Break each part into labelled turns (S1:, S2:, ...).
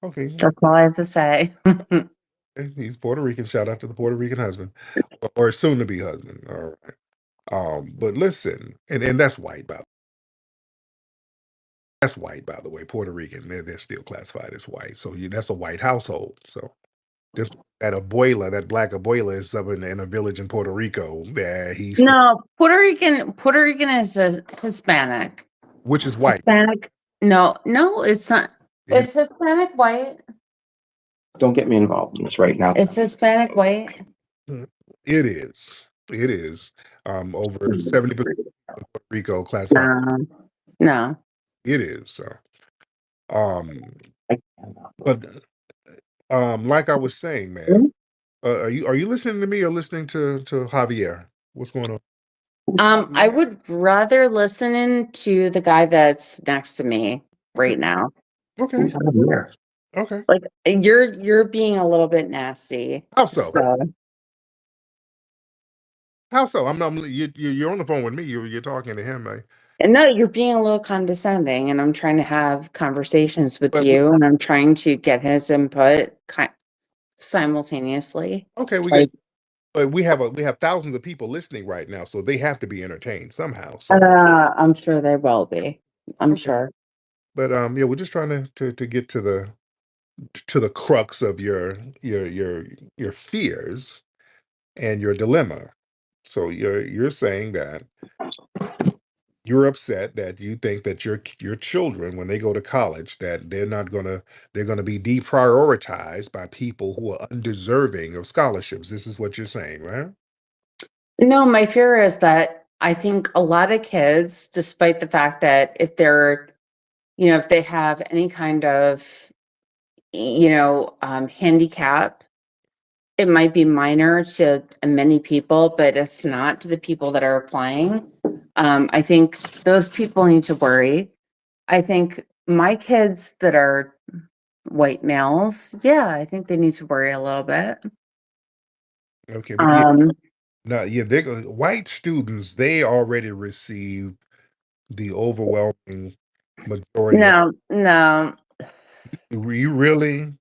S1: Okay.
S2: That's all I have to say.
S1: He's Puerto Rican. Shout out to the Puerto Rican husband or soon to be husband. All right. But listen, and that's white, by the way. Puerto Rican. They're still classified as white. So that's a white household. So just that abuela, that black abuela is up in a village in Puerto Rico. Yeah, he's still,
S2: No, Puerto Rican is a Hispanic.
S1: which is white.
S2: Hispanic. No, no, it's not.
S1: It,
S2: It's Hispanic white.
S3: Don't get me involved in this right now.
S2: It's Hispanic white.
S1: it is. It is. Over 70% of Puerto Rico classified.
S2: No, no.
S1: It is. So, but like I was saying, man, are you listening to me or listening to Javier? What's going on?
S2: I would rather listen to the guy that's next to me right now.
S1: Okay.
S3: Who's out here?
S1: Okay.
S2: Like you're being a little bit nasty.
S1: How so?
S2: So
S1: How so? You're on the phone with me. You're talking to him, right?
S2: and no, you're being a little condescending, and I'm trying to have conversations with
S1: But
S2: you, and I'm trying to get his input simultaneously.
S1: okay,
S2: Like,
S1: but we have thousands of people listening right now, so they have to be entertained somehow. So
S2: I'm sure they will be. I'm
S1: okay.
S2: sure.
S1: But yeah, we're just trying to get to the crux of your fears and your dilemma. So you're saying that you're upset that you think that your children, when they go to college, that they're gonna be deprioritized by people who are undeserving of scholarships. This is what you're saying, right?
S2: No, my fear is that I think a lot of kids, despite the fact that if they're, if they have any kind of, handicap, it might be minor to many people, but it's not to the people that are applying. I think those people need to worry. I think my kids that are white males, yeah, I think they need to worry a little bit.
S1: Okay, but yeah,
S2: Um,
S1: no, yeah, white students, they already receive the overwhelming majority of.
S2: no, no,
S1: You really
S2: I'm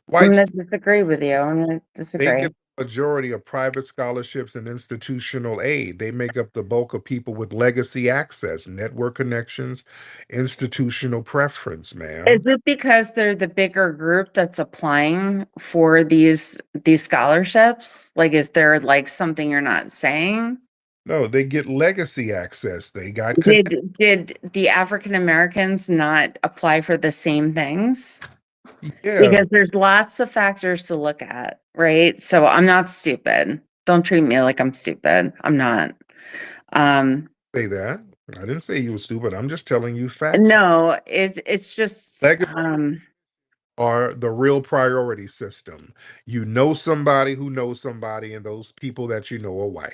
S1: white
S2: gonna
S1: students,
S2: disagree with you. I'm gonna
S1: they
S2: disagree.
S1: get the majority of private scholarships and institutional aid. They make up the bulk of people with legacy access, network connections, institutional preference,
S2: Is
S1: ma'am.
S2: it because they're the bigger group that's applying for these scholarships? Like, is there like something you're not saying?
S1: No, they get legacy access. They got
S2: Did the African Americans not apply for the same things?
S1: yeah,
S2: Because there's lots of factors to look at, right? So I'm not stupid. Don't treat me like I'm stupid. I'm not. Um,
S1: say that. I didn't say you were stupid. I'm just telling you facts.
S2: no, it's just
S1: Legacy are the real priority system. You know somebody who knows somebody, and those people that you know are white.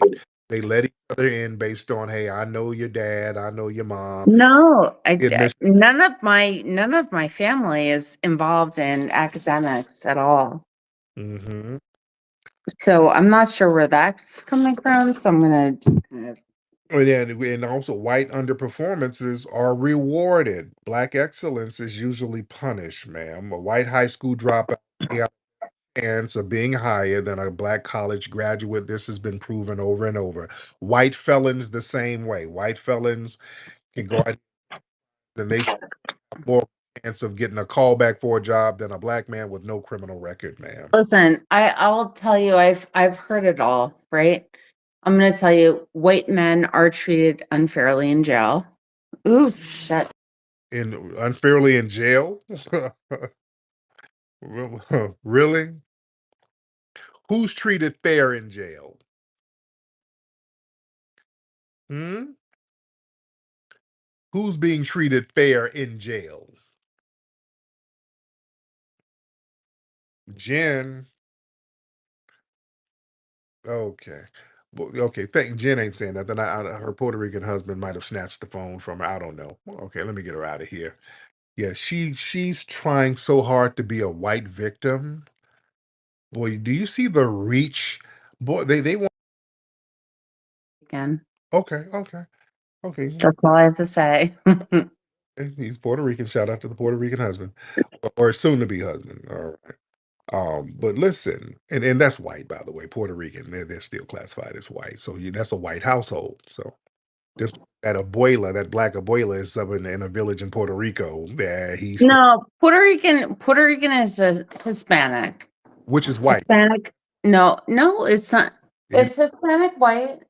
S1: They let each other in based on, hey, I know your dad, I know your mom.
S2: no,
S1: Admission.
S2: none of my family is involved in academics at all.
S1: Hmm.
S2: So I'm not sure where that's coming from. So I'm gonna just kind of
S1: And also, white underperformances are rewarded. Black excellence is usually punished, ma'am. A white high school dropout chance of being higher than a black college graduate. This has been proven over and over. White felons the same way. White felons can go out and they have more chance of getting a call back for a job than a black man with no criminal record, ma'am.
S2: listen. I'll tell you. I've heard it all. Right. I'm gonna tell you. White men are treated unfairly in jail. Ooh, shit.
S1: And unfairly in jail? Really? Who's treated fair in jail? Hmm? Who's being treated fair in jail? Jen. Okay. Well, okay. Thank Jen ain't saying that. Then her Puerto Rican husband might have snatched the phone from her. I don't know. Okay, let me get her out of here. Yeah, she's trying so hard to be a white victim. Boy, do you see the reach? Boy, they want.
S2: Again,
S1: Okay, okay, okay.
S2: that's all I have to say.
S1: He's Puerto Rican. Shout out to the Puerto Rican husband, or soon to be husband. All right. But listen, and that's white, by the way, Puerto Rican. They're still classified as white. So that's a white household. So this that abuela, that black abuela is up in a village in Puerto Rico. Yeah, he's still,
S2: No, Puerto Rican is a Hispanic.
S1: which is white.
S2: Hispanic. No, no, it's not.
S1: You,
S2: It's Hispanic white.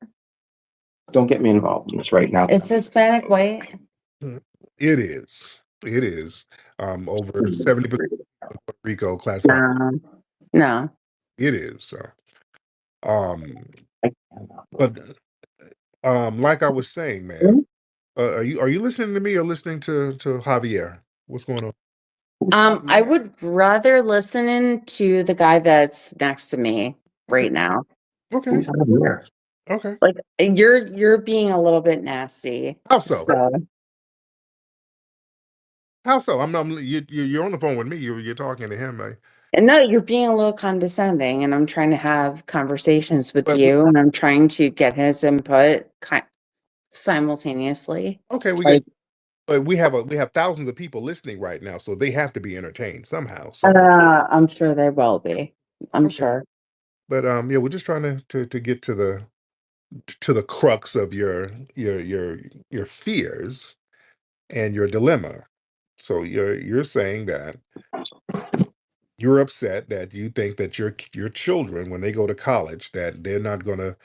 S3: Don't get me involved in this right now.
S2: It's Hispanic white.
S1: it is. It is. Over 70% of Puerto Rico classified.
S2: No, no.
S1: It is. So, but like I was saying, man, are you listening to me or listening to Javier? What's going on?
S2: I would rather listen in to the guy that's next to me right now.
S1: Okay.
S3: Javier?
S1: Okay.
S2: Like you're being a little bit nasty.
S1: How so?
S2: So
S1: How so? You're on the phone with me. You're talking to him.
S2: and no, you're being a little condescending, and I'm trying to have conversations with
S1: But
S2: you, and I'm trying to get his input simultaneously.
S1: okay,
S3: Like,
S1: we have thousands of people listening right now, so they have to be entertained somehow. So,
S2: I'm sure they will be. I'm
S1: okay.
S2: sure.
S1: But yeah, we're just trying to get to the crux of your fears and your dilemma. So you're saying that you're upset that you think that your children, when they go to college, that they're gonna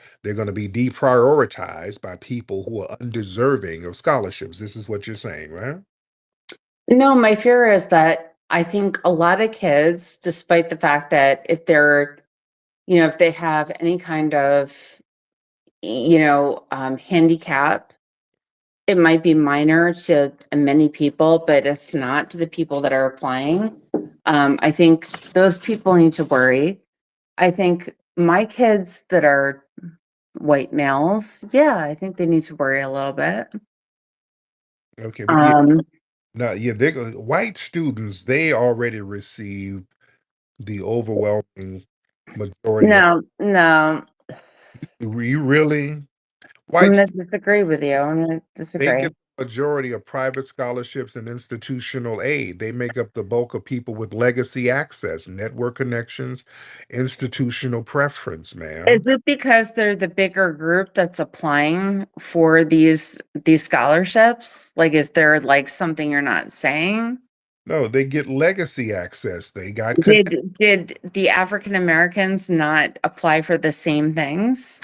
S1: be deprioritized by people who are undeserving of scholarships. This is what you're saying, right?
S2: No, my fear is that I think a lot of kids, despite the fact that if they're, if they have any kind of, handicap, it might be minor to many people, but it's not to the people that are applying. I think those people need to worry. I think my kids that are white males, yeah, I think they need to worry a little bit.
S1: Okay, but yeah,
S2: Um,
S1: no, yeah, they're white students. They already receive the overwhelming majority of.
S2: no, no,
S1: You really
S2: I'm
S1: white
S2: gonna
S1: students,
S2: disagree with you. I'm gonna
S1: they
S2: disagree.
S1: get the majority of private scholarships and institutional aid. They make up the bulk of people with legacy access, network connections, institutional preference,
S2: Is
S1: ma'am.
S2: it because they're the bigger group that's applying for these scholarships? Like, is there like something you're not saying?
S1: No, they get legacy access. They got
S2: Did the African Americans not apply for the same things?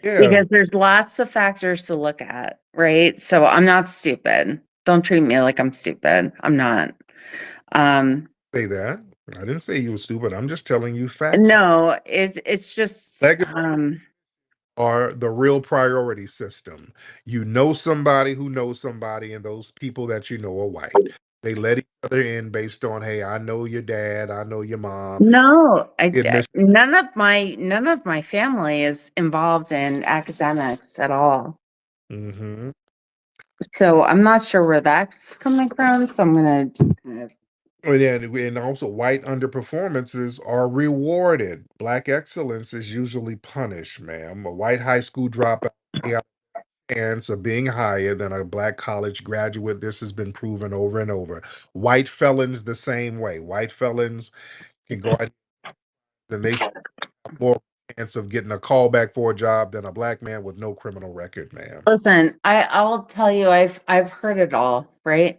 S1: yeah,
S2: Because there's lots of factors to look at, right? So I'm not stupid. Don't treat me like I'm stupid. I'm not. Um,
S1: say that. I didn't say you were stupid. I'm just telling you facts.
S2: no, it's just
S1: Are the real priority system. You know somebody who knows somebody, and those people that you know are white. They let each other in based on, hey, I know your dad, I know your mom.
S2: no,
S1: Admission.
S2: none of my family is involved in academics at all.
S1: Hmm.
S2: So I'm not sure where that's coming from. So I'm gonna just kind of
S1: And also, white underperformances are rewarded. Black excellence is usually punished, ma'am. A white high school dropout chance of being higher than a black college graduate. This has been proven over and over. White felons the same way. White felons can go out and they have more chance of getting a call back for a job than a black man with no criminal record, ma'am.
S2: listen. I'll tell you, I've heard it all, right?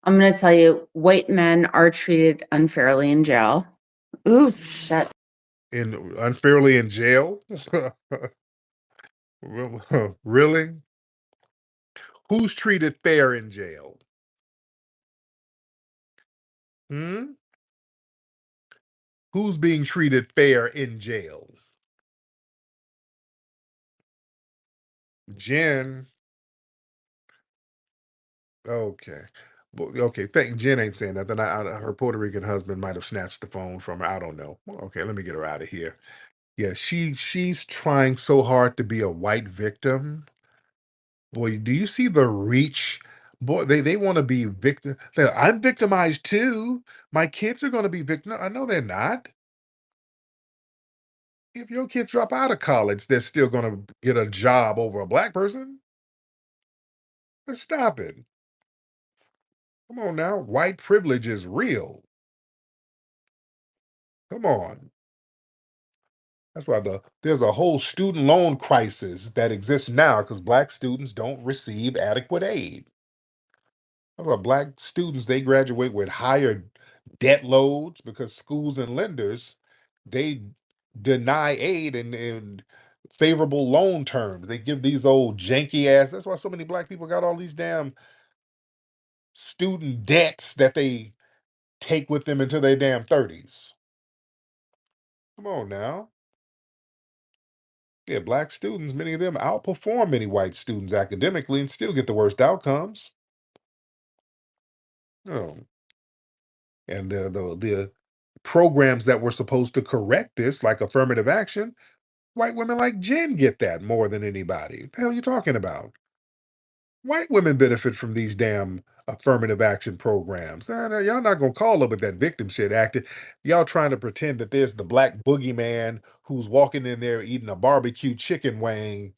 S2: I'm gonna tell you, white men are treated unfairly in jail. Ooh, shit.
S1: And unfairly in jail? Really? Who's treated fair in jail? Hmm? Who's being treated fair in jail? Jen. Okay. Well, okay. Thank Jen ain't saying nothing. Her Puerto Rican husband might have snatched the phone from her. I don't know. Okay, let me get her out of here. Yeah, she's trying so hard to be a white victim. Boy, do you see the reach? Boy, they want to be victim. I'm victimized too. My kids are going to be victim. I know they're not. If your kids drop out of college, they're still going to get a job over a black person. Let's stop it. Come on now. White privilege is real. Come on. That's why there's a whole student loan crisis that exists now because black students don't receive adequate aid. That's why black students they graduate with higher debt loads because schools and lenders they deny aid and favorable loan terms. They give these old janky ass. That's why so many black people got all these damn student debts that they take with them into their damn 30s. Come on now. Yeah, black students, many of them outperform many white students academically and still get the worst outcomes. Oh, and the programs that were supposed to correct this, like affirmative action, white women like Jen get that more than anybody. What the hell are you talking about? White women benefit from these damn affirmative action programs. Nah, y'all not gonna call up with that victim shit acting. Y'all trying to pretend that there's the black boogeyman who's walking in there eating a barbecue chicken wing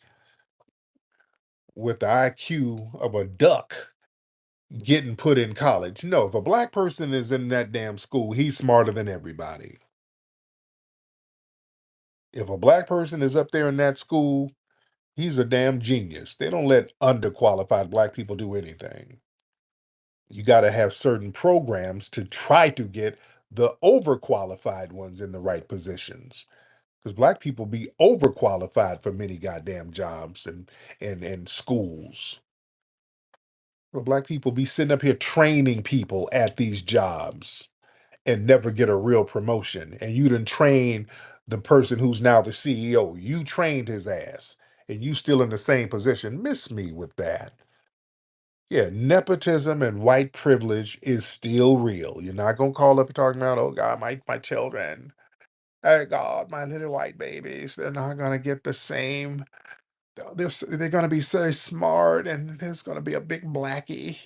S1: with the IQ of a duck getting put in college. No, if a black person is in that damn school, he's smarter than everybody. If a black person is up there in that school, he's a damn genius. They don't let underqualified black people do anything. You got to have certain programs to try to get the overqualified ones in the right positions. Because black people be overqualified for many goddamn jobs and schools. Well, black people be sitting up here training people at these jobs and never get a real promotion. And you done train the person who's now the CEO. You trained his ass and you still in the same position. Miss me with that. Yeah, nepotism and white privilege is still real. You're not gonna call up and talking about, oh God, my children. Oh God, my little white babies. They're not gonna get the same. They're gonna be so smart, and there's gonna be a big blackie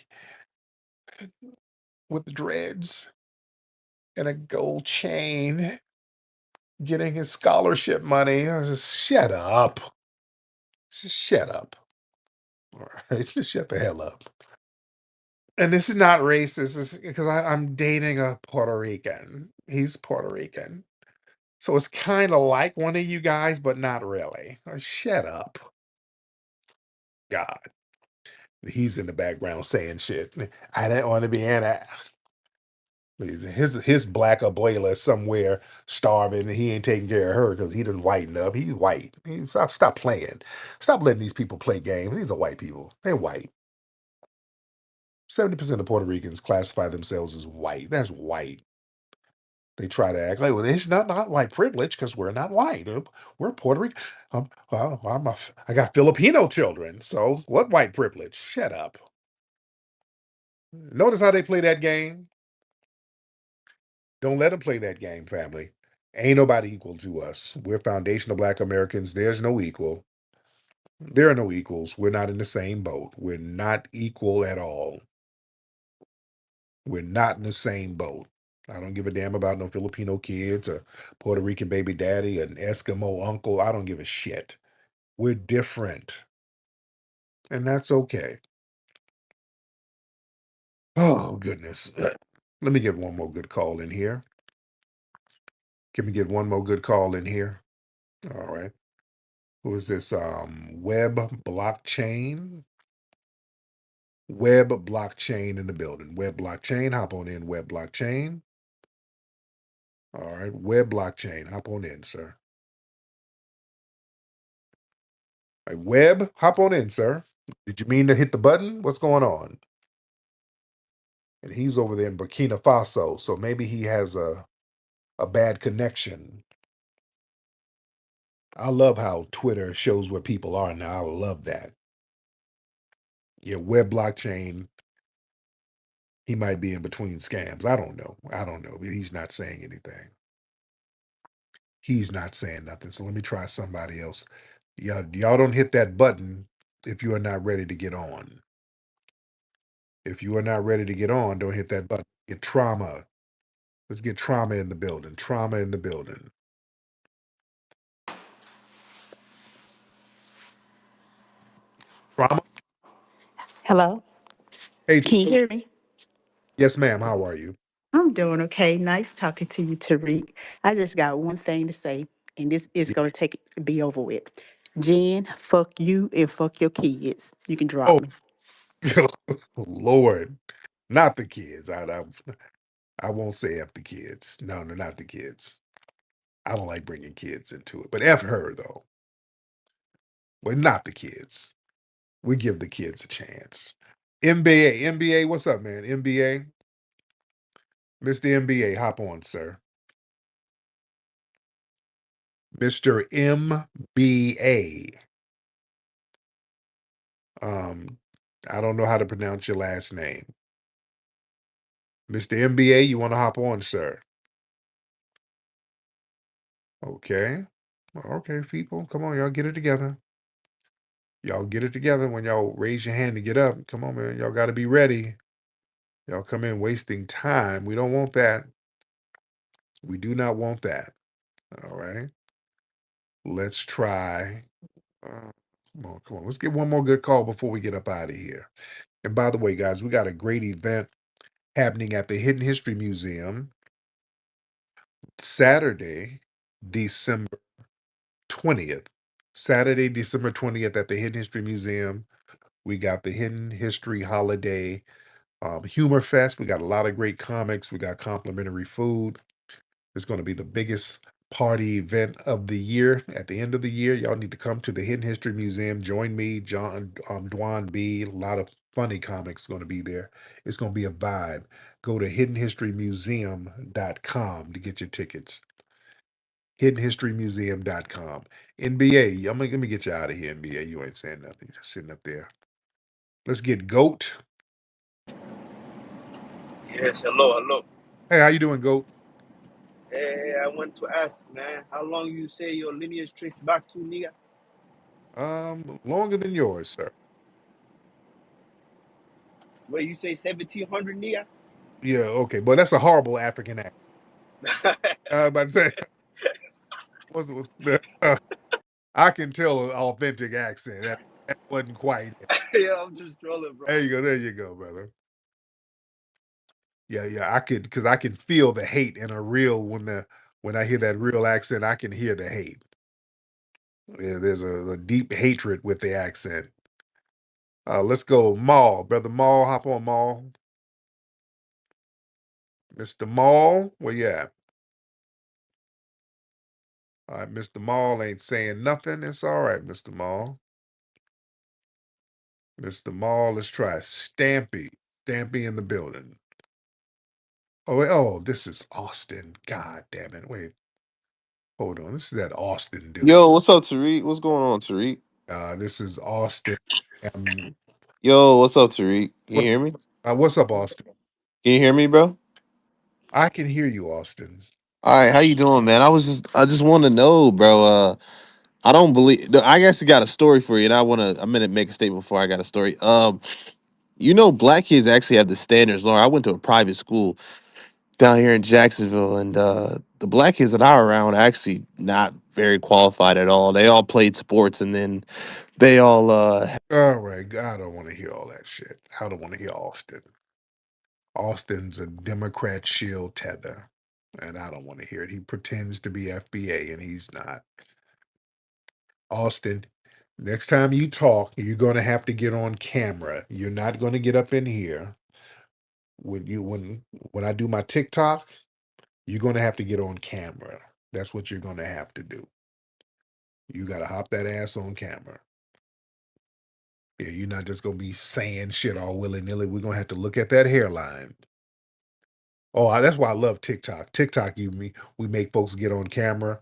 S1: with dreads and a gold chain getting his scholarship money. I was just shut up. Just shut up. All right, just shut the hell up. And this is not racist, this is because I'm dating a Puerto Rican. He's Puerto Rican. So it's kind of like one of you guys, but not really. Shut up. God. He's in the background saying shit. I didn't want to be in it. His black abuela somewhere starving and he ain't taking care of her because he didn't whiten up. He's white. Stop playing. Stop letting these people play games. These are white people. They're white. 70% of Puerto Ricans classify themselves as white. That's white. They try to act like, well, it's not white privilege because we're not white. We're Puerto Rican. Well, I got Filipino children. So what white privilege? Shut up. Notice how they play that game. Don't let them play that game, family. Ain't nobody equal to us. We're foundational Black Americans. There's no equal. There are no equals. We're not in the same boat. We're not equal at all. We're not in the same boat. I don't give a damn about no Filipino kids, a Puerto Rican baby daddy, an Eskimo uncle. I don't give a shit. We're different. And that's okay. Oh, goodness. Let me get one more good call in here. Can we get one more good call in here? All right. Who is this? Web blockchain? Web blockchain in the building. Web blockchain, hop on in, web blockchain. All right, web blockchain, hop on in, sir. All right, web, hop on in, sir. Did you mean to hit the button? What's going on? And he's over there in Burkina Faso, so maybe he has a bad connection. I love how Twitter shows where people are now. I love that. Yeah, web blockchain, he might be in between scams. I don't know. I don't know. But he's not saying anything. He's not saying nothing. So let me try somebody else. Y'all don't hit that button if you are not ready to get on. If you are not ready to get on, don't hit that button. Get trauma. Let's get trauma in the building. Trauma in the building. Trauma.
S4: Hello?
S1: Hey,
S4: Can you hear me?
S1: Yes, ma'am. How are you?
S4: I'm doing okay. Nice talking to you, Tariq. I just got one thing to say, and this is going to be over with. Jen, fuck you and fuck your kids. You can drop
S1: Oh,
S4: me.
S1: Lord, not the kids. I won't say F the kids. No, no, not the kids. I don't like bringing kids into it, but F her though. Well, not the kids. We give the kids a chance. NBA, what's up, man? NBA, Mr. NBA, hop on, sir. Mr. MBA. Um, I don't know how to pronounce your last name. Mr. MBA, you want to hop on, sir? Okay. Okay, people. Come on, y'all get it together. Y'all get it together when y'all raise your hand to get up. Come on, man. Y'all got to be ready. Y'all come in wasting time. We don't want that. We do not want that. All right. Let's try. Come on, come on. Let's get one more good call before we get up out of here. And by the way, guys, we got a great event happening at the Hidden History Museum Saturday, December 20th. Saturday, December 20th at the Hidden History Museum. We got the Hidden History Holiday Humor Fest. We got a lot of great comics. We got complimentary food. It's going to be the biggest party event of the year. At the end of the year, y'all need to come to the Hidden History Museum. Join me, John, Dwan B. A lot of funny comics going to be there. It's going to be a vibe. Go to hiddenhistorymuseum.com to get your tickets. Hiddenhistorymuseum.com. NBA, let me get you out of here, NBA. You ain't saying nothing. You're just sitting up there. Let's get Goat.
S5: Yes, hello, hello.
S1: Hey, how you doing, Goat?
S5: Hey, I want to ask, man, how long you say your lineage trace back to, nigga?
S1: Longer than yours, sir.
S5: Wait, you say 1700, nigga?
S1: Yeah, okay, but that's a horrible African accent. About to say, I can tell an authentic accent. That wasn't quite it.
S5: Yeah, I'm just trolling, bro.
S1: There you go. There you go, brother. Yeah, yeah. Because I can feel the hate in a real when I hear that real accent. I can hear the hate. Yeah, there's a deep hatred with the accent. Let's go, Maul, brother Maul. Hop on, Maul. Mr. Maul, where you at? All right, Mr. Maul ain't saying nothing. It's all right, Mr. Maul. Mr. Maul, let's try Stampy. Stampy in the building. Oh, this is Austin. God damn it. Wait, hold on. This is that Austin dude.
S6: Yo, what's up, Tariq? What's going on, Tariq?
S1: This is Austin. Um,
S6: Yo, what's up, Tariq? Can you
S1: what's
S6: hear me?
S1: what's up, Austin?
S6: Can you hear me, bro?
S1: I can hear you, Austin.
S6: All right, how you doing, man? I just want to know, bro. I don't believe. I actually got a story for you, and I'm gonna make a statement before I got a story. Black kids actually have the standards lower. I went to a private school down here in Jacksonville, and the black kids that are around are actually not very qualified at all. They all played sports, and then they all
S1: All right, I don't want to hear all that shit. I don't want to hear Austin. Austin's a Democrat shield tether, and I don't want to hear it. He pretends to be FBA, and he's not. Austin, next time you talk, you're going to have to get on camera. You're not going to get up in here when I do my TikTok. You're going to have to get on camera. That's what you're going to have to do. You got to hop that ass on camera. Yeah, you're not just going to be saying shit all willy nilly. We're going to have to look at that hairline. Oh, that's why I love TikTok. TikTok, we make folks get on camera,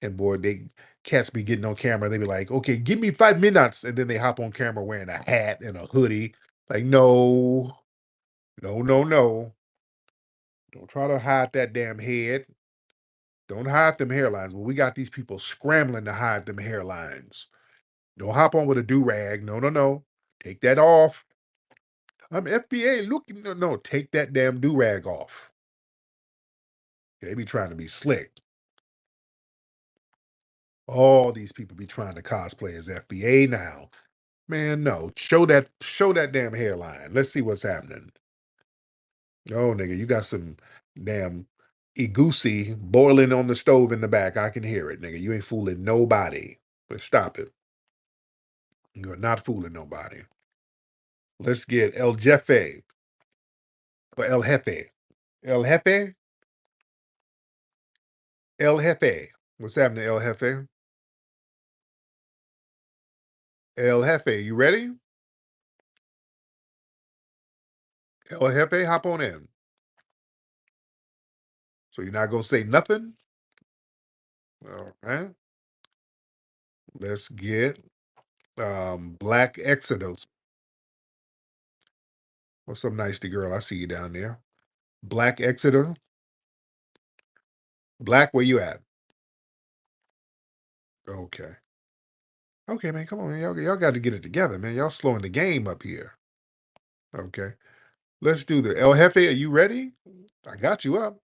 S1: and boy, they cats be getting on camera. They be like, "Okay, give me 5 minutes," and then they hop on camera wearing a hat and a hoodie. Like, no, no, no, no! Don't try to hide that damn head. Don't hide them hairlines. Well, we got these people scrambling to hide them hairlines. Don't hop on with a do rag. No, no, no. Take that off. I'm FBA. Look, no, no. Take that damn do rag off. They be trying to be slick. All these people be trying to cosplay as FBA now. Man, no. Show that damn hairline. Let's see what's happening. Oh, nigga, you got some damn egusi boiling on the stove in the back. I can hear it, nigga. You ain't fooling nobody. But stop it. You're not fooling nobody. Let's get El Jefe or El Jefe. El Jefe? El Jefe. What's happening, El Jefe? El Jefe, you ready? El Jefe, hop on in. So you're not gonna say nothing? All right. Let's get Black Exodus. What's up, nicety girl? I see you down there. Black Exeter. Black, where you at? Okay. Okay, man, come on, man. Y'all got to get it together, man. Y'all slowing the game up here. Okay. Let's do the El Jefe. Are you ready? I got you up.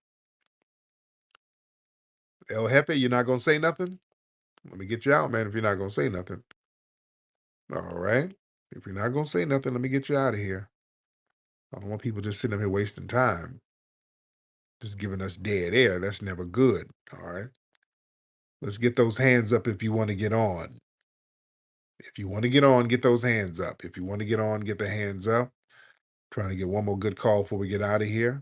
S1: El Jefe, you're not gonna say nothing? Let me get you out, man, if you're not gonna say nothing. All right. If you're not gonna say nothing, let me get you out of here. I don't want people just sitting up here wasting time, just giving us dead air. That's never good. All right. Let's get those hands up if you want to get on. If you want to get on, get those hands up. If you want to get on, get the hands up. Trying to get one more good call before we get out of here.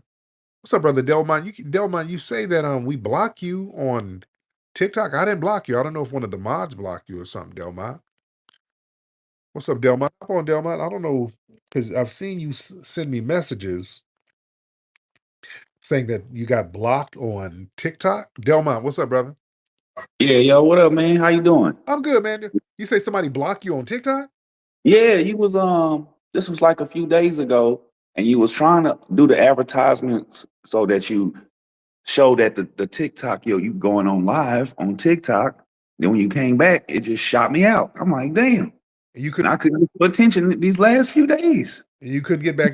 S1: What's up, brother Delmont? Delmont, you say that we block you on TikTok. I didn't block you. I don't know if one of the mods blocked you or something, Delmont. What's up, Delmont? Hop on, Delmont. I don't know because I've seen you send me messages saying that you got blocked on TikTok. Delmont, what's up, brother?
S7: Yeah, yo, what up, man? How you doing?
S1: I'm good, man. You say somebody blocked you on TikTok?
S7: Yeah, you was this was like a few days ago, and you was trying to do the advertisements so that you show that the TikTok, yo, you going on live on TikTok. Then when you came back, it just shot me out. I'm like, damn.
S1: You
S7: And
S1: could
S7: I couldn't pay attention these last few days.
S1: you couldn't get back.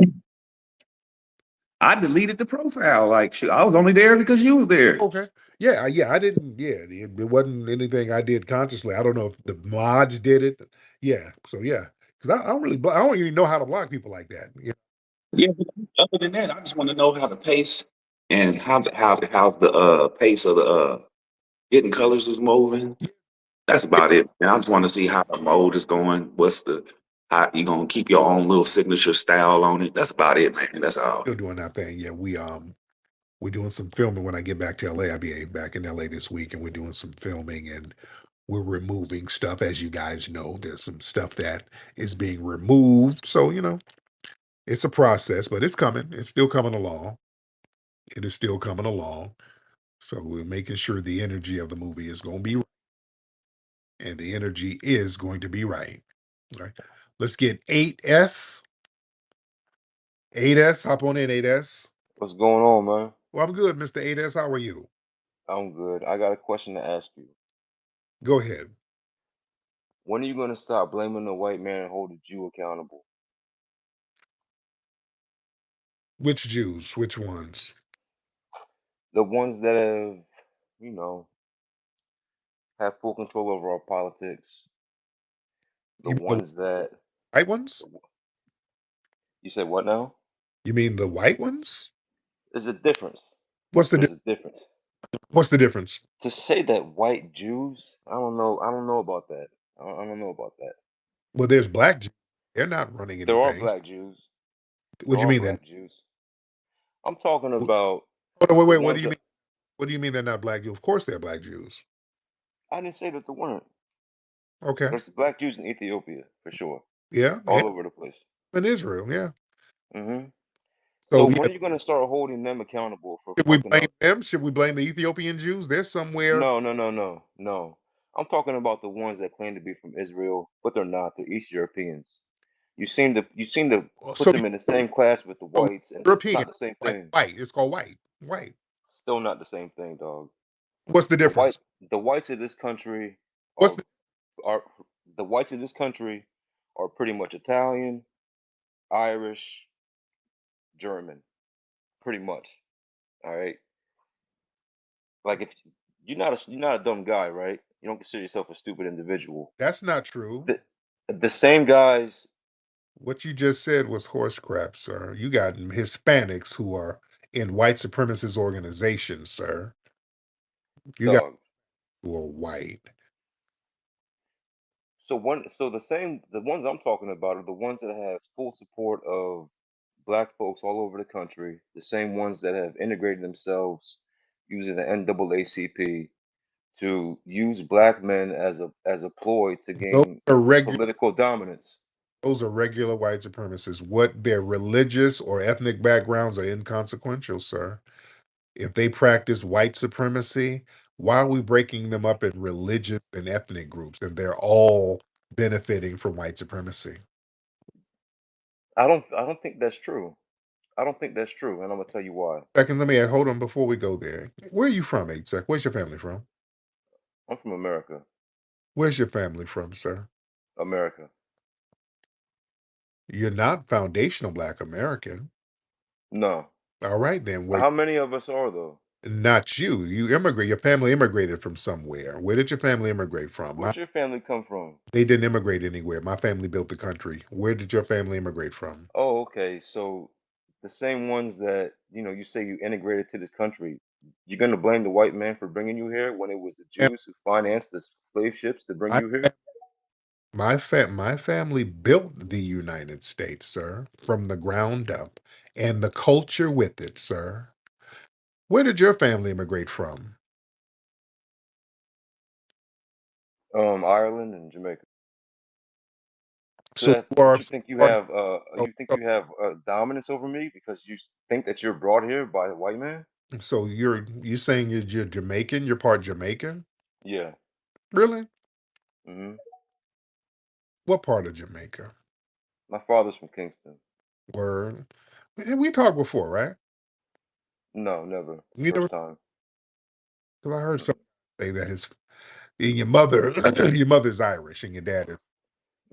S7: I deleted the profile. Like, shit, I was only there because you was there.
S1: Okay. Yeah, yeah, I didn't. Yeah, it wasn't anything I did consciously. I don't know if the mods did it. Yeah, so yeah, because I don't really, I don't even know how to block people like that. Yeah.
S7: Yeah, but other than that, I just want to know how the pace and how's the pace of the Hidden Colors was moving. That's about it. And I just want to see how the mode is going. What's the how you gonna keep your own little signature style on it? That's about it, man. That's all.
S1: Still doing that thing. Yeah, we're doing some filming when I get back to LA. I'll be back in LA this week, and we're doing some filming and we're removing stuff. As you guys know, there's some stuff that is being removed. So it's a process, but it's coming. It's still coming along. It is still coming along. So we're making sure the energy of the movie is going to be, and the energy is going to be right. Right. Let's get 8S. 8S, hop on in, 8S.
S8: What's going on, man?
S1: Well, I'm good, Mr. 8S. How are you?
S8: I'm good. I got a question to ask you.
S1: Go ahead.
S8: When are you going to stop blaming the white man and hold the Jew accountable?
S1: Which Jews? Which ones?
S8: The ones that have, you know, have full control over our politics. The
S1: You mean the
S8: ones that,
S1: white ones?
S8: the, you said what now?
S1: You mean the white ones?
S8: There's a difference.
S1: What's the
S8: There's a difference.
S1: what's the difference?
S8: To say that white Jews, I don't know. I don't know about that. I don't know about that.
S1: Well, there's black Jews. They're not running
S8: There are
S1: anything.
S8: black Jews.
S1: What
S8: There
S1: do you
S8: are
S1: mean then?
S8: black Jews. I'm talking
S1: Hold
S8: about
S1: on, wait,
S8: the
S1: wait. What do
S8: ones
S1: you
S8: that
S1: mean? What do you mean they're not black Jews? Of course they're black Jews.
S8: I didn't say that there weren't.
S1: Okay.
S8: There's black Jews in Ethiopia for sure,
S1: Yeah,
S8: all over the place.
S1: in Israel, yeah.
S8: Hmm. So
S1: So
S8: when
S1: yeah,
S8: are you gonna start holding them accountable for
S1: should we
S8: fucking
S1: blame
S8: up?
S1: them? Should we blame the Ethiopian Jews? They're somewhere.
S8: No, no, no, no, no. I'm talking about the ones that claim to be from Israel, but they're not. They're East Europeans. You seem to put
S1: So,
S8: them in the same class with the
S1: so
S8: whites, and it's
S1: European,
S8: not the same
S1: right?
S8: thing.
S1: White. It's called white. White.
S8: Still not the same thing, dog.
S1: What's the
S8: The white
S1: difference?
S8: the whites of this country
S1: What's
S8: are are the whites of this country are pretty much Italian, Irish, German, pretty much. All right. Like if you're not a dumb guy, right? You don't consider yourself a stupid individual.
S1: that's not true.
S8: The the same guys
S1: What you just said was horse crap, sir. You got Hispanics who are in white supremacist organizations, sir. You got
S8: Dog.
S1: who are white.
S8: So the ones I'm talking about are the ones that have full support of black folks all over the country, the same ones that have integrated themselves using the NAACP to use black men as a ploy to
S1: Those
S8: gain
S1: are regular.
S8: political dominance.
S1: Those are regular white supremacists. What their religious or ethnic backgrounds are inconsequential, sir. If they practice white supremacy, why are we breaking them up in religious and ethnic groups? And they're all benefiting from white supremacy.
S8: I don't think that's true. I don't think that's true, and I'm gonna tell you why.
S1: Second, let me hold on before we go there. Where are you from, Sec? Where's your family from?
S8: I'm from America.
S1: Where's your family from, sir?
S8: America.
S1: You're not foundational Black American.
S8: No.
S1: All right, then. Wait,
S8: How many of us are though?
S1: not you. You immigrate. Your family immigrated from somewhere. Where did your family immigrate from?
S8: Where'd your family come from?
S1: They didn't immigrate anywhere. My family built the country. Where did your family immigrate from?
S8: Oh, okay. So the same ones that, you say you integrated to this country, you're gonna blame the white man for bringing you here when it was the
S1: Fam-
S8: Jews who financed the slave ships to bring
S1: My
S8: you here?
S1: my family built the United States, sir, from the ground up, and the culture with it, sir. Where did your family immigrate from?
S8: Ireland and Jamaica. So
S1: So
S8: that
S1: you are,
S8: don't you think you
S1: are
S8: have
S1: so,
S8: dominance over me because you think that you're brought here by a white man?
S1: so you saying you're Jamaican? You're part Jamaican?
S8: Yeah.
S1: Really?
S8: Hmm.
S1: What part of Jamaica?
S8: My father's from Kingston.
S1: Word. We talked before, right?
S8: No, never. It's the
S1: You never,
S8: first time.
S1: because I heard someone say that his and your mother, your mother's Irish and your dad is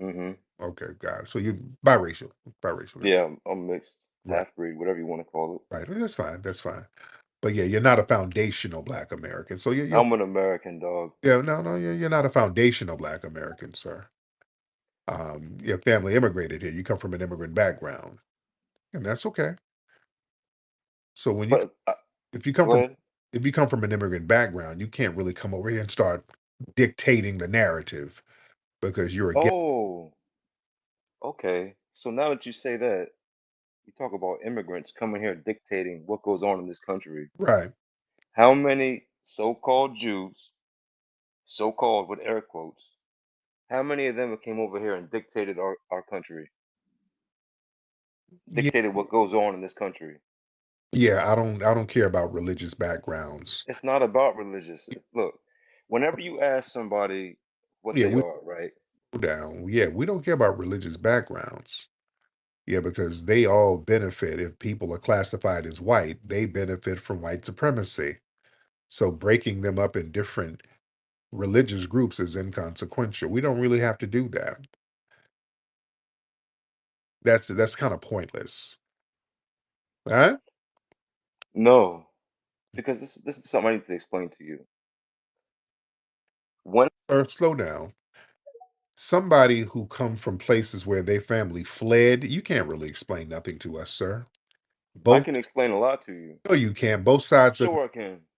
S8: Hmm.
S1: okay. Got it. So you biracial, biracial,
S8: Yeah, I'm mixed,
S1: right?
S8: half breed, whatever you want to call it.
S1: Right. That's fine. That's fine. But yeah, you're not a foundational Black American. So you're
S8: I'm an American dog.
S1: yeah, no, you're not a foundational Black American, sir. Your family immigrated here. You come from an immigrant background, and that's okay. So when you
S8: But
S1: if you come
S8: go
S1: from
S8: ahead.
S1: if you come from an immigrant background, you can't really come over here and start dictating the narrative because you're against
S8: Oh, okay. So now that you say that, you talk about immigrants coming here dictating what goes on in this country.
S1: right.
S8: How many so-called Jews, so-called with air quotes, how many of them came over here and dictated our country,
S1: Yeah,
S8: dictated what goes on in this country?
S1: yeah. I don't care about religious backgrounds.
S8: It's not about religious. Look, whenever you ask somebody what
S1: Yeah,
S8: they
S1: we
S8: are, right?
S1: go down. Yeah, we don't care about religious backgrounds. Yeah, because they all benefit if people are classified as white, they benefit from white supremacy. So breaking them up in different religious groups is inconsequential. We don't really have to do that. That's kind of pointless. All right?
S8: No, because this is something I need to explain to you. When
S1: Sir, slow down. Somebody who come from places where their family fled, you can't really explain nothing to us, sir.
S8: I
S1: Both
S8: can explain a lot to you.
S1: no, you can.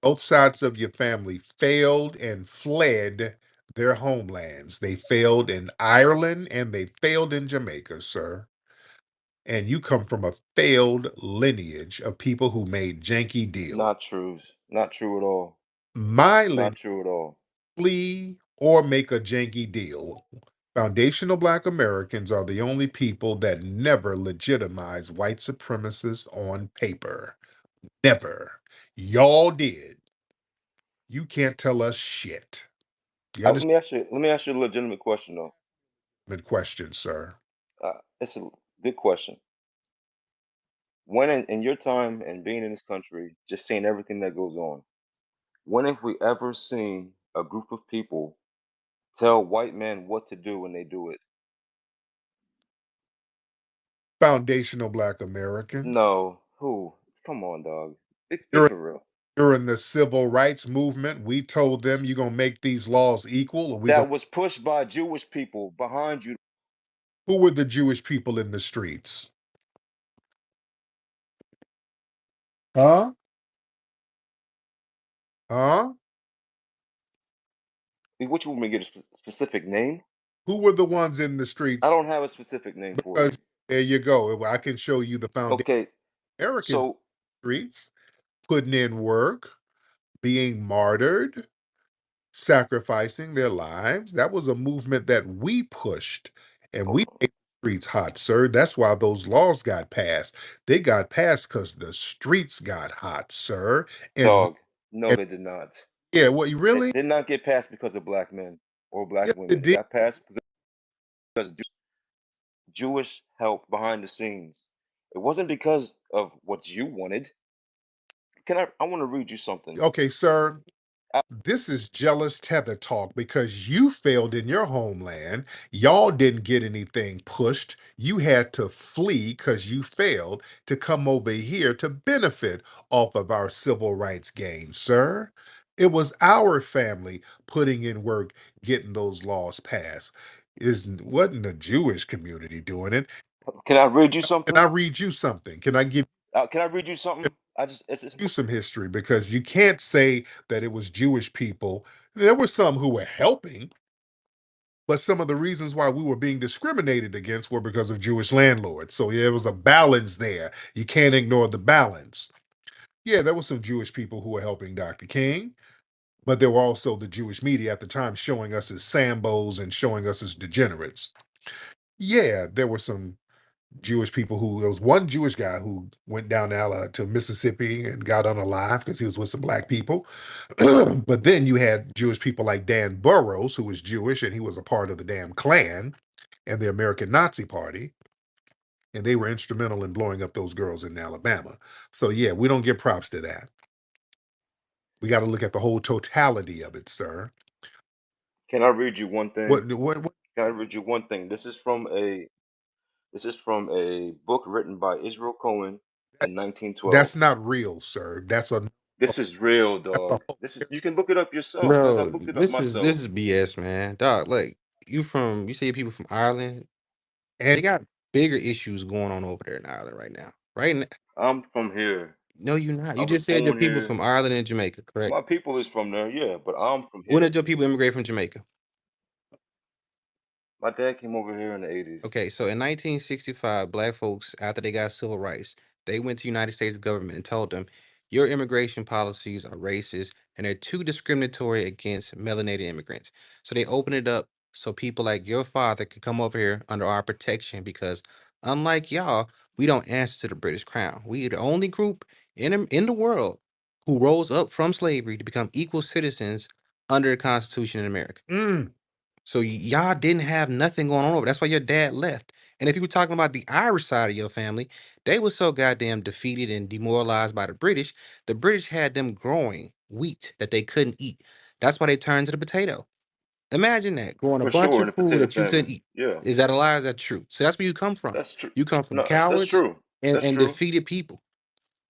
S1: Both sides of your family failed and fled their homelands. They failed in Ireland and they failed in Jamaica, sir. And you come from a failed lineage of people who made janky deals.
S8: Not true. Not true at all.
S1: My
S8: Not
S1: lineage
S8: true at all.
S1: flee or make a janky deal. Foundational Black Americans are the only people that never legitimize white supremacists on paper. Never. Y'all did. You can't tell us shit. You understand
S8: Let me ask you a legitimate question though.
S1: the question, sir?
S8: It's a good question. When in your time and being in this country, just seeing everything that goes on, when have we ever seen a group of people tell white men what to do when they do it?
S1: Foundational Black Americans.
S8: No. Who? Come on, dog. Be
S1: During,
S8: for real.
S1: during the civil rights movement, we told them you're going to make these laws equal or we're going
S8: That was pushed by Jewish people behind you.
S1: Who were the Jewish people in the streets? Huh? Huh?
S8: What you want me to get a specific name?
S1: Who were the ones in the
S8: I
S1: streets?
S8: don't have a specific name for
S1: Because
S8: you.
S1: there you go. I can show you the foundation
S8: Okay,
S1: of Americans in
S8: so
S1: the streets, putting in work, being martyred, sacrificing their lives. That was a movement that we pushed, and
S8: hold
S1: we
S8: on,
S1: made the streets hot, sir. That's why those laws got passed. They got passed because the streets got hot, sir. And,
S8: dog. No,
S1: and
S8: they did not.
S1: yeah, what you
S8: It
S1: really?
S8: did not get passed because of black men or black
S1: Yes,
S8: women.
S1: it
S8: It
S1: did.
S8: got passed because of Jewish help behind the scenes. It wasn't because of what you wanted. Can I? I want to read you something.
S1: Okay, sir.
S8: I,
S1: This is jealous tether talk because you failed in your homeland. Y'all didn't get anything pushed. You had to flee because you failed to come over here to benefit off of our civil rights gains, sir. It was our family putting in work, getting those laws passed. Wasn't the Jewish community doing it?
S8: can I read you
S1: Can I
S8: something?
S1: read you something? Can I give
S8: Can I read you something? I just it's
S1: you some history? Because you can't say that it was Jewish people. There were some who were helping, but some of the reasons why we were being discriminated against were because of Jewish landlords. So yeah, there was a balance there. You can't ignore the balance. Yeah, there were some Jewish people who were helping Dr. King, but there were also the Jewish media at the time showing us as Sambos and showing us as degenerates. Yeah, there were some Jewish people who there was one Jewish guy who went down to Mississippi and got unalive because he was with some black people. But then you had Jewish people like Dan Burroughs, who was Jewish and he was a part of the damn Klan and the American Nazi Party. And they were instrumental in blowing up those girls in Alabama. So yeah, we don't give props to that. We got to look at the whole totality of it, sir.
S8: can I read you one thing?
S1: What
S8: Can I read you one thing? This is from a book written by Israel Cohen
S1: that,
S8: in 1912.
S1: that's not real, sir.
S8: This is real,
S1: That's a
S8: dog. This is you can look it up yourself, cause I
S9: Bro,
S8: looked it up
S9: this
S8: myself.
S9: is BS, man. Dog, like you say people from Ireland,
S1: and
S9: they got bigger issues going on over there in Ireland right now. Right now.
S8: I'm from here.
S9: No, you're not.
S8: I
S9: You
S8: was
S9: just said your
S8: born
S9: people
S8: here.
S9: from Ireland and Jamaica, correct?
S8: My people is from there, yeah, but I'm from
S9: When
S8: here.
S9: did your people immigrate from Jamaica?
S8: My dad came over here in the 80s.
S9: Okay, so in 1965, black folks, after they got civil rights, they went to United States government and told them, your immigration policies are racist and they're too discriminatory against melanated immigrants. So they opened it up so people like your father could come over here under our protection because unlike y'all, we don't answer to the British Crown. We are the only group in the world who rose up from slavery to become equal citizens under the Constitution in America.
S1: mm,
S9: So y'all didn't have nothing going on over. That's why your dad left. And if you were talking about the Irish side of your family, they were so goddamn defeated and demoralized by the British. The British had them growing wheat that they couldn't eat. That's why they turned to the potato. Imagine that, growing a
S8: For
S9: bunch
S8: sure in
S9: of
S8: the
S9: food
S8: potato
S9: that you couldn't
S8: family.
S9: eat.
S8: Yeah,
S9: Is that a lie or is that true? So that's where you come from.
S8: that's true.
S9: You come from
S8: No, that's
S9: cowards
S8: true.
S9: and,
S8: That's
S9: and
S8: true.
S9: defeated people.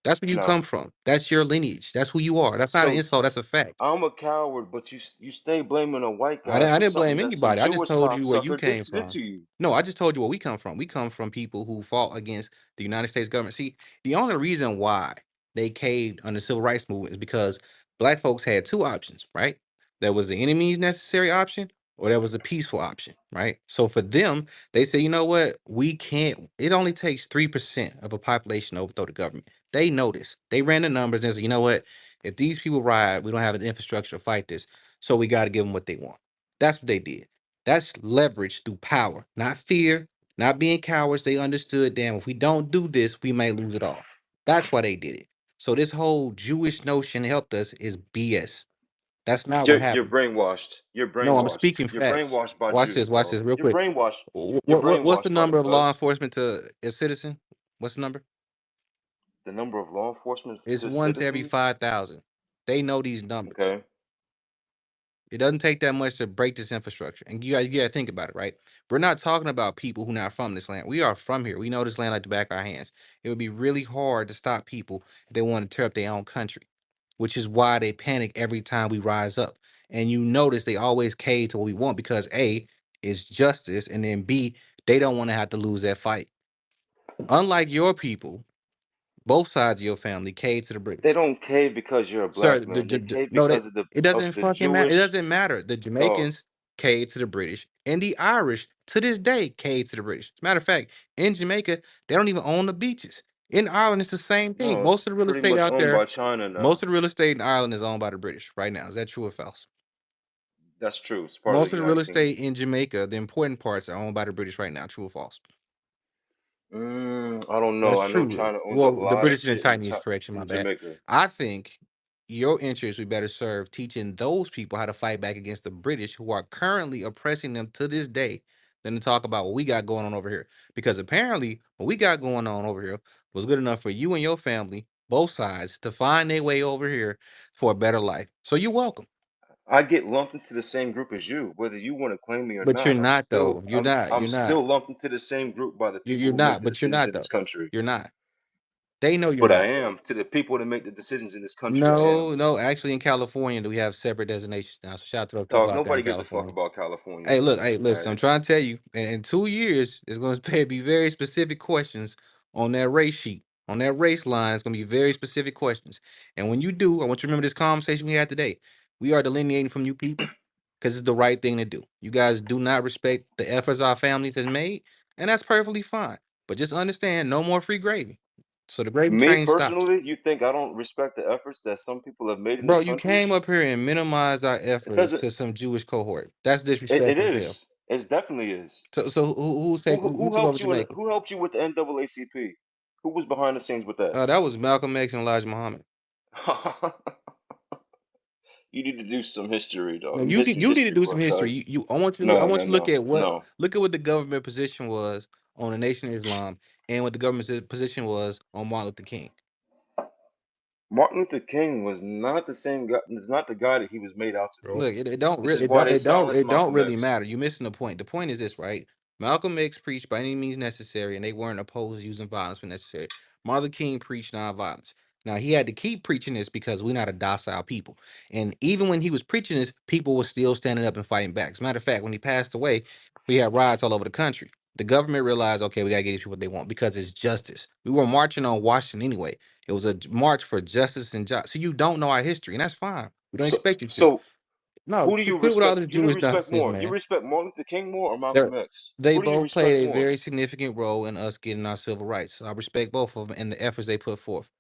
S9: That's where you
S8: No.
S9: come from. That's your lineage. That's who you are. That's not an
S8: So
S9: insult. That's a fact.
S8: I'm a coward, but you stay blaming a white
S9: I
S8: guy
S9: didn't, I
S8: for
S9: didn't
S8: something
S9: blame
S8: that some
S9: anybody. I just
S8: Jewish
S9: told you where you
S8: cocksucker
S9: came
S8: did
S9: from.
S8: to you.
S9: No, I just told you where we come from. We come from people who fought against the United States government. See, the only reason why they caved on the civil rights movement is because black folks had two options, right? There was the enemies necessary option or there was the peaceful option, right? So for them, they say, you know what? We can't, it only takes 3% of a population to overthrow the government. They noticed. They ran the numbers and said, you know what? If these people riot, we don't have an infrastructure to fight this. So we got to give them what they want. That's what they did. That's leverage through power, not fear, not being cowards. They understood, damn, if we don't do this, we may lose it all. That's why they did it. So this whole Jewish notion helped us is BS. That's not what
S8: You're
S9: happened.
S8: brainwashed. You're
S9: No, I'm
S8: brainwashed.
S9: speaking
S8: You're
S9: facts.
S8: brainwashed by Jews,
S9: Watch
S8: dog.
S9: this real
S8: You're
S9: quick.
S8: brainwashed. You're
S9: What's the
S8: brainwashed by
S9: number
S8: them,
S9: of law
S8: cuz.
S9: enforcement to a citizen? What's the number?
S8: The number of law enforcement
S9: It's one to every
S8: citizens.
S9: 5,000. They know these numbers.
S8: Okay.
S9: It doesn't take that much to break this infrastructure. And you gotta think about it, right? We're not talking about people who not from this land. We are from here. We know this land like the back of our hands. It would be really hard to stop people if they want to tear up their own country, which is why they panic every time we rise up. And you notice they always cave to what we want because A is justice, and then B, They don't want to have to lose that fight. Unlike your people, both sides of your family caved to the
S8: They
S9: British.
S8: don't cave because you're a
S9: Sir,
S8: black man. They cave
S9: no,
S8: because
S9: it doesn't
S8: of the
S9: fucking matter. It
S8: Jewish
S9: doesn't matter. The
S8: dog.
S9: Jamaicans caved to the British, and the Irish to this day caved to the British. As a matter of fact, in Jamaica, they don't even own the beaches. In Ireland, it's the same thing.
S8: No,
S9: Most
S8: it's
S9: of the real
S8: pretty
S9: estate
S8: much
S9: out
S8: owned
S9: there,
S8: by China
S9: most
S8: now.
S9: of the real estate in Ireland is owned by the British right now. Is that true or false?
S8: That's true. It's part of the
S9: Most of the real
S8: United Kingdom.
S9: estate in Jamaica, the important parts, are owned by the British right now. True or false?
S8: I don't know.
S9: That's
S8: I know
S9: true.
S8: China owns a
S9: Well, the
S8: lot of
S9: British and the
S8: shit
S9: Chinese, correction, my
S8: in
S9: bad.
S8: Jamaica.
S9: I think your interests would better serve teaching those people how to fight back against the British who are currently oppressing them to this day than to talk about what we got going on over here. Because apparently what we got going on over here was good enough for you and your family, both sides, to find their way over here for a better life. So you're welcome.
S8: I get lumped into the same group as you, whether you want to claim me or
S9: But you're
S8: not.
S9: not though. You're not.
S8: I'm
S9: You're not.
S8: still lumped into the same group by the people
S9: You're
S8: who make
S9: not.
S8: the
S9: But you're
S8: decisions
S9: not
S8: in
S9: though.
S8: this country.
S9: You're not. They know you're
S8: But I
S9: not.
S8: am to the people that make the decisions in this country. I am.
S9: No, no. Actually, in California, we have separate designations now. So shout out to those people
S8: Dog,
S9: out there in
S8: nobody gives a fuck
S9: California.
S8: about California
S9: Hey,
S8: to
S9: look.
S8: me.
S9: Hey,
S8: All
S9: listen. I'm
S8: right.
S9: trying to tell you. In 2 years, it's going to be very specific questions on that race sheet. On that race line, it's going to be very specific questions. And when you do, I want you to remember this conversation we had today. We are delineating from you people because it's the right thing to do. You guys do not respect the efforts our families has made, and that's perfectly fine. But just understand, no more free gravy. So the gravy
S8: Me
S9: train stops.
S8: personally, you think I don't respect the efforts that some people have made in
S9: Bro,
S8: this
S9: you
S8: country?
S9: came up here and minimized our
S8: It
S9: efforts
S8: doesn't.
S9: to some Jewish cohort. That's
S8: It
S9: disrespectful as hell.
S8: is. It definitely is.
S9: So who
S8: Who
S9: took over
S8: helped you in?
S9: Jamaica?
S8: Who helped you with the NAACP? Who was behind the scenes with that?
S9: That was Malcolm X and Elijah Muhammad.
S8: You need to do some history,
S9: No,
S8: dog.
S9: you need to
S8: History
S9: do some
S8: for us,
S9: history.
S8: cuz.
S9: I
S8: No,
S9: want
S8: no,
S9: you to look
S8: no,
S9: at
S8: no.
S9: what the government position was on the Nation of Islam and what the government's position was on Martin Luther King.
S8: Martin Luther King was not the same guy. Is not the guy that he was made out to be.
S1: Oh,
S9: Look, it don't
S8: This
S9: really
S8: is why they silenced
S9: it don't
S8: Malcolm
S9: really
S8: X.
S9: matter. You're missing the point. The point is this, right? Malcolm X preached by any means necessary, and they weren't opposed to using violence when necessary. Martin Luther King preached nonviolence. Now he had to keep preaching this because we're not a docile people. And even when he was preaching this, people were still standing up and fighting back. As a matter of fact, when he passed away, we had riots all over the country. The government realized, okay, we gotta get these people what they want because it's justice. We were marching on Washington anyway. It was a march for justice and justice. So you don't know our history, and that's fine. We don't
S8: So,
S9: expect you to.
S8: so
S9: No,
S8: who do you
S9: quit with all
S8: respect?
S9: this
S8: You do
S9: Jewish
S8: respect
S9: nonsense,
S8: more. You
S9: man.
S8: respect Martin Luther King more or
S9: They're,
S8: Malcolm X?
S9: they
S8: Who do you
S9: both
S8: respect
S9: played a
S8: more?
S9: very significant role in us getting our civil rights. So I respect both of them and the efforts they put forth.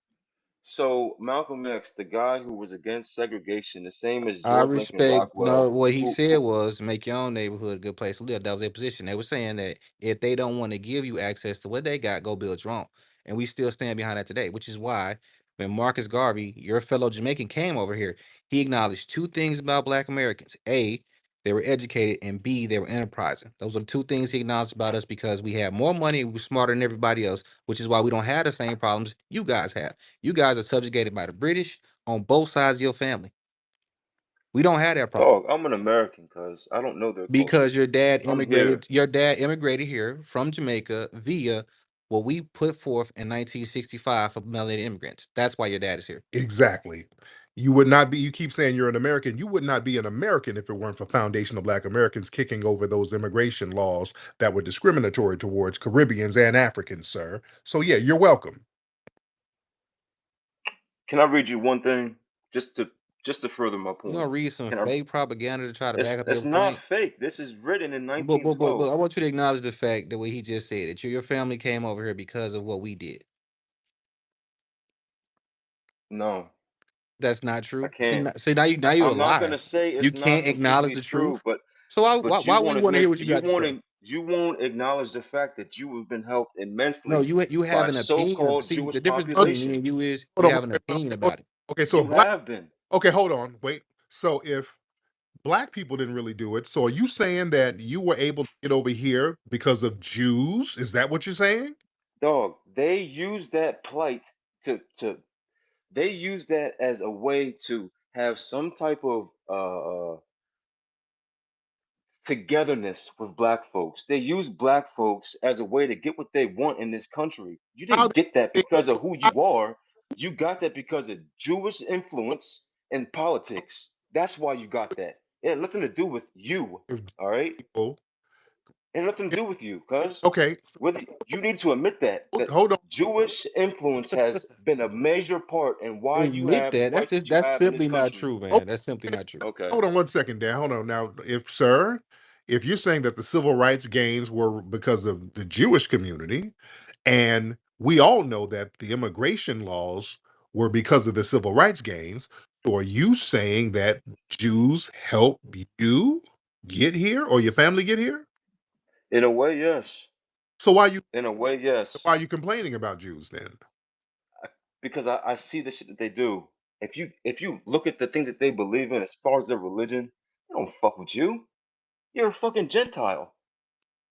S8: So Malcolm X, the guy who was against segregation, the same as
S9: I
S8: George Lincoln
S9: respect no
S8: Rockwell,
S9: what he said
S8: who
S9: was make your own neighborhood a good place to live. That was their position. They were saying that if they don't want to give you access to what they got, go build your own. And we still stand behind that today, which is why when Marcus Garvey, your fellow Jamaican, came over here, he acknowledged two things about black Americans. A, they were educated, and B, they were enterprising. Those are the two things he acknowledged about us because we had more money, we were smarter than everybody else, which is why we don't have the same problems you guys have. You guys are subjugated by the British on both sides of your family. We don't have that problem
S8: dog, I'm an American, cuz I don't know their culture.
S9: because your dad
S8: I'm here.
S9: immigrated. Your dad immigrated here from Jamaica via what we put forth in 1965 for melanated immigrants. That's why your dad is here.
S1: exactly. You would not be, you keep saying you're an American. You would not be an American if it weren't for foundational Black Americans kicking over those immigration laws that were discriminatory towards Caribbeans and Africans, sir. So, yeah, you're welcome.
S8: Can I read you one thing just to further my
S9: You're gonna
S8: point?
S9: read some
S8: Can I?
S9: fake propaganda to try to back up
S8: It's
S9: your
S8: not
S9: point.
S8: fake. This is written in
S9: But
S8: 1912.
S9: I want you to acknowledge the fact that what he just said that your family came over here because of what we did.
S8: No,
S9: That's not
S8: I
S9: true. See,
S8: can't.
S9: now you a
S8: I'm not
S9: liar.
S8: gonna say
S9: You
S8: it's not
S9: can't acknowledge
S8: completely
S9: the
S8: true,
S9: truth. So
S8: but
S9: why we want to hear what you got to say?
S8: you won't acknowledge the fact that you have been helped
S9: No,
S8: immensely
S9: you have
S8: by
S9: an opinion.
S8: so-called
S9: See, the
S8: Jewish
S9: difference between me
S8: population.
S9: and you is
S1: Hold
S9: we
S1: on.
S9: have an opinion
S1: Hold
S9: about it.
S1: on. Okay, so if
S8: You
S1: Black,
S8: have been.
S1: okay, hold on, wait. So if Black people didn't really do it, so are you saying that you were able to get over here because of Jews? Is that what you're saying?
S8: Dog, they use that plight to they use that as a way to have some type of togetherness with black folks. They use black folks as a way to get what they want in this country. You
S1: How
S8: didn't
S1: did
S8: get that
S1: they,
S8: because of who
S1: how
S8: you are. You got that because of Jewish influence and politics. That's why you got that. It had nothing to do with you.
S1: did
S8: All right.
S1: people
S8: It had nothing to do with you, cuz.
S1: Okay, so
S8: Whether you need to admit that
S1: hold on.
S8: Jewish influence has been a major part in why you
S9: Admit
S8: have the
S9: that.
S8: rights that you
S9: That's
S8: have in this
S9: simply not
S8: country.
S9: true,
S1: Oh,
S9: man. That's simply not true.
S8: Okay.
S1: hold on 1 second, Dan. Hold on. Now, if you're saying that the civil rights gains were because of the Jewish community, and we all know that the immigration laws were because of the civil rights gains, so are you saying that Jews help you get here or your family get here?
S8: In a way, yes.
S1: So
S8: In a way, yes.
S1: why are you complaining about Jews then?
S8: Because I see the shit that they do. If you look at the things that they believe in as far as their religion, they don't fuck with you. You're a fucking Gentile.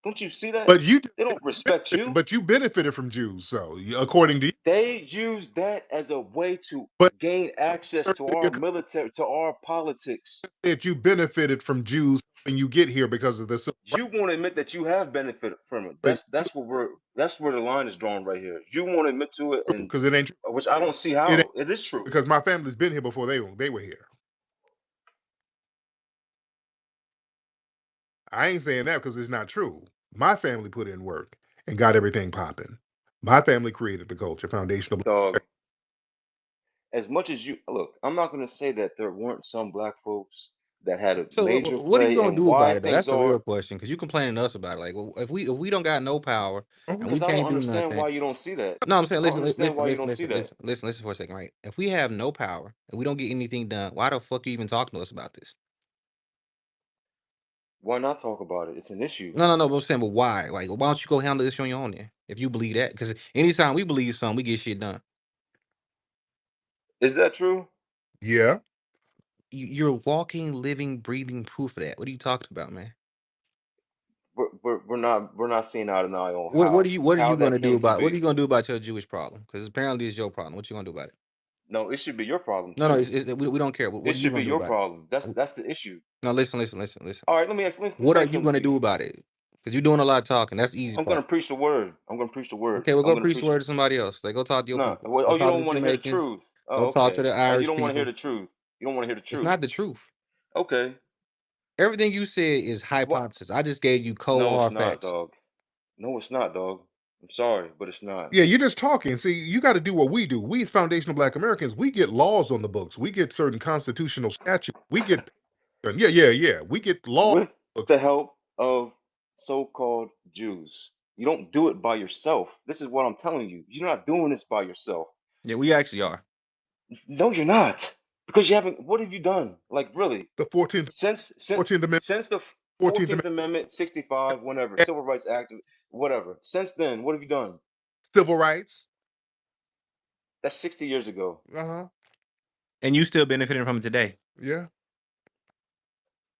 S8: Don't you see that?
S1: But you
S8: They don't respect you.
S1: but you benefited from Jews, so according to you.
S8: They use that as a way to
S1: But
S8: gain access to our military, to our politics.
S1: that you benefited from Jews when you get here because of the civil rights,
S8: You want to admit that you have benefited from it.
S1: but you
S8: That's where the line is drawn right here. You want to admit to it, and
S1: because it ain't true.
S8: which I don't see
S1: It ain't
S8: how it is true.
S1: because my family's been here before they were here. I ain't saying that because it's not true. My family put in work and got everything popping. My family created the culture, foundational.
S8: Dog, as much as you look, I'm not going to say that there weren't some black folks that had a
S9: So
S8: major
S9: what are you
S8: play
S9: gonna
S8: in
S9: do about
S8: why
S9: it though?
S8: things
S9: That's the real
S8: are.
S9: question. Because you complaining to us about it. Like, well, if we don't got no power and we
S8: Because I don't
S9: can't do
S8: understand
S9: nothing.
S8: why you don't see that.
S9: No, I'm saying
S8: I don't
S9: listen,
S8: understand
S9: listen,
S8: why you
S9: listen,
S8: don't see
S9: listen,
S8: that.
S9: listen, listen, listen for a second, right? If we have no power and we don't get anything done, why the fuck you even talking to us about this?
S8: Why not talk about it? It's an issue.
S9: No. But I'm saying, but why? Like, why don't you go handle this on your own then? If you believe that, because anytime we believe something, we get shit done.
S8: Is that true?
S1: Yeah.
S9: You're walking, living, breathing proof of that. What are you talking about, man?
S8: We're not seeing eye to eye on
S9: What are
S8: how
S9: you
S8: that
S9: gonna do
S8: came to
S9: about what are
S8: be.
S9: you gonna do about your Jewish problem? Because apparently it's your problem. What you gonna do about it?
S8: No, it should be your problem
S9: No,
S8: too.
S9: we don't care.
S8: It
S9: What are you
S8: should be
S9: gonna do
S8: your
S9: about it?
S8: problem. That's the issue.
S9: No, listen.
S8: All right, let me
S9: What are
S8: explain
S9: you
S8: something
S9: gonna
S8: to
S9: do
S8: you.
S9: about it? Because you're doing a lot of talking. That's the easy
S8: I'm gonna
S9: part.
S8: preach the word. I'm gonna preach the word.
S9: Okay, well,
S8: I'm
S9: go
S8: gonna
S9: preach the
S8: preach it.
S9: word to somebody else. Like, go talk to your
S8: No,
S9: people.
S8: well,
S9: Go
S8: oh, you
S9: talk to
S8: don't
S9: the
S8: want to hear the
S9: Jamaicans.
S8: truth.
S9: Go
S8: Oh,
S9: talk to
S8: okay.
S9: the
S8: Oh, you
S9: Irish
S8: don't want to hear
S9: people.
S8: the truth. You don't want to hear the
S9: It's
S8: truth.
S9: not the truth.
S8: Okay.
S9: Everything you said is
S8: What?
S9: hypothesis. I just gave you cold
S8: No, it's
S9: hard
S8: not,
S9: facts.
S8: dog. No, it's not, dog. I'm sorry, but it's not.
S1: Yeah, you're just talking. See, you got to do what we do. We as foundational Black Americans, we get laws on the books. We get certain constitutional statutes. We get yeah. We get laws
S8: With
S1: on the books.
S8: the help of so-called Jews. You don't do it by yourself. This is what I'm telling you. You're not doing this by yourself.
S9: Yeah, we actually are.
S8: No, you're not. Because you haven't. What have you done? Like really?
S1: The 14th,
S8: Since
S1: 14th Amendment,
S8: since the
S1: 14th
S8: 14th
S1: Amendment,
S8: Amendment, 65, whenever,
S1: eh,
S8: Civil Rights Act, whatever. Since then, what have you done?
S1: civil rights.
S8: That's 60 years ago.
S1: Uh-huh.
S9: And you still benefiting from it today.
S1: Yeah.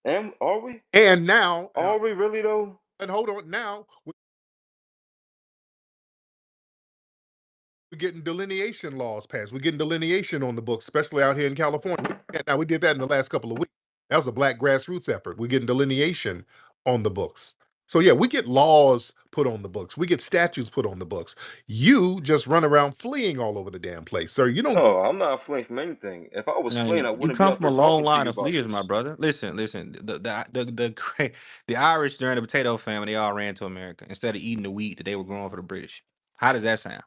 S8: And are we?
S1: And now,
S8: Are we really though?
S1: and hold on, now we're getting delineation laws passed. We're getting delineation on the books, especially out here in California. Now, we did that in the last couple of weeks. That was a Black grassroots effort. We're getting delineation on the books. So, yeah, we get laws put on the books. We get statutes put on the books. You just run around fleeing all over the damn place, sir. You don't.
S8: No, I'm not fleeing from anything. If I was
S9: Now,
S8: fleeing, I
S9: you
S8: wouldn't be
S9: come
S8: up
S9: from a
S8: here
S9: long
S8: talking to
S9: line
S8: you
S9: of
S8: about
S9: fleers, my
S8: this.
S9: brother. Listen. The Irish during the potato famine, they all ran to America instead of eating the wheat that they were growing for the British. How does that sound?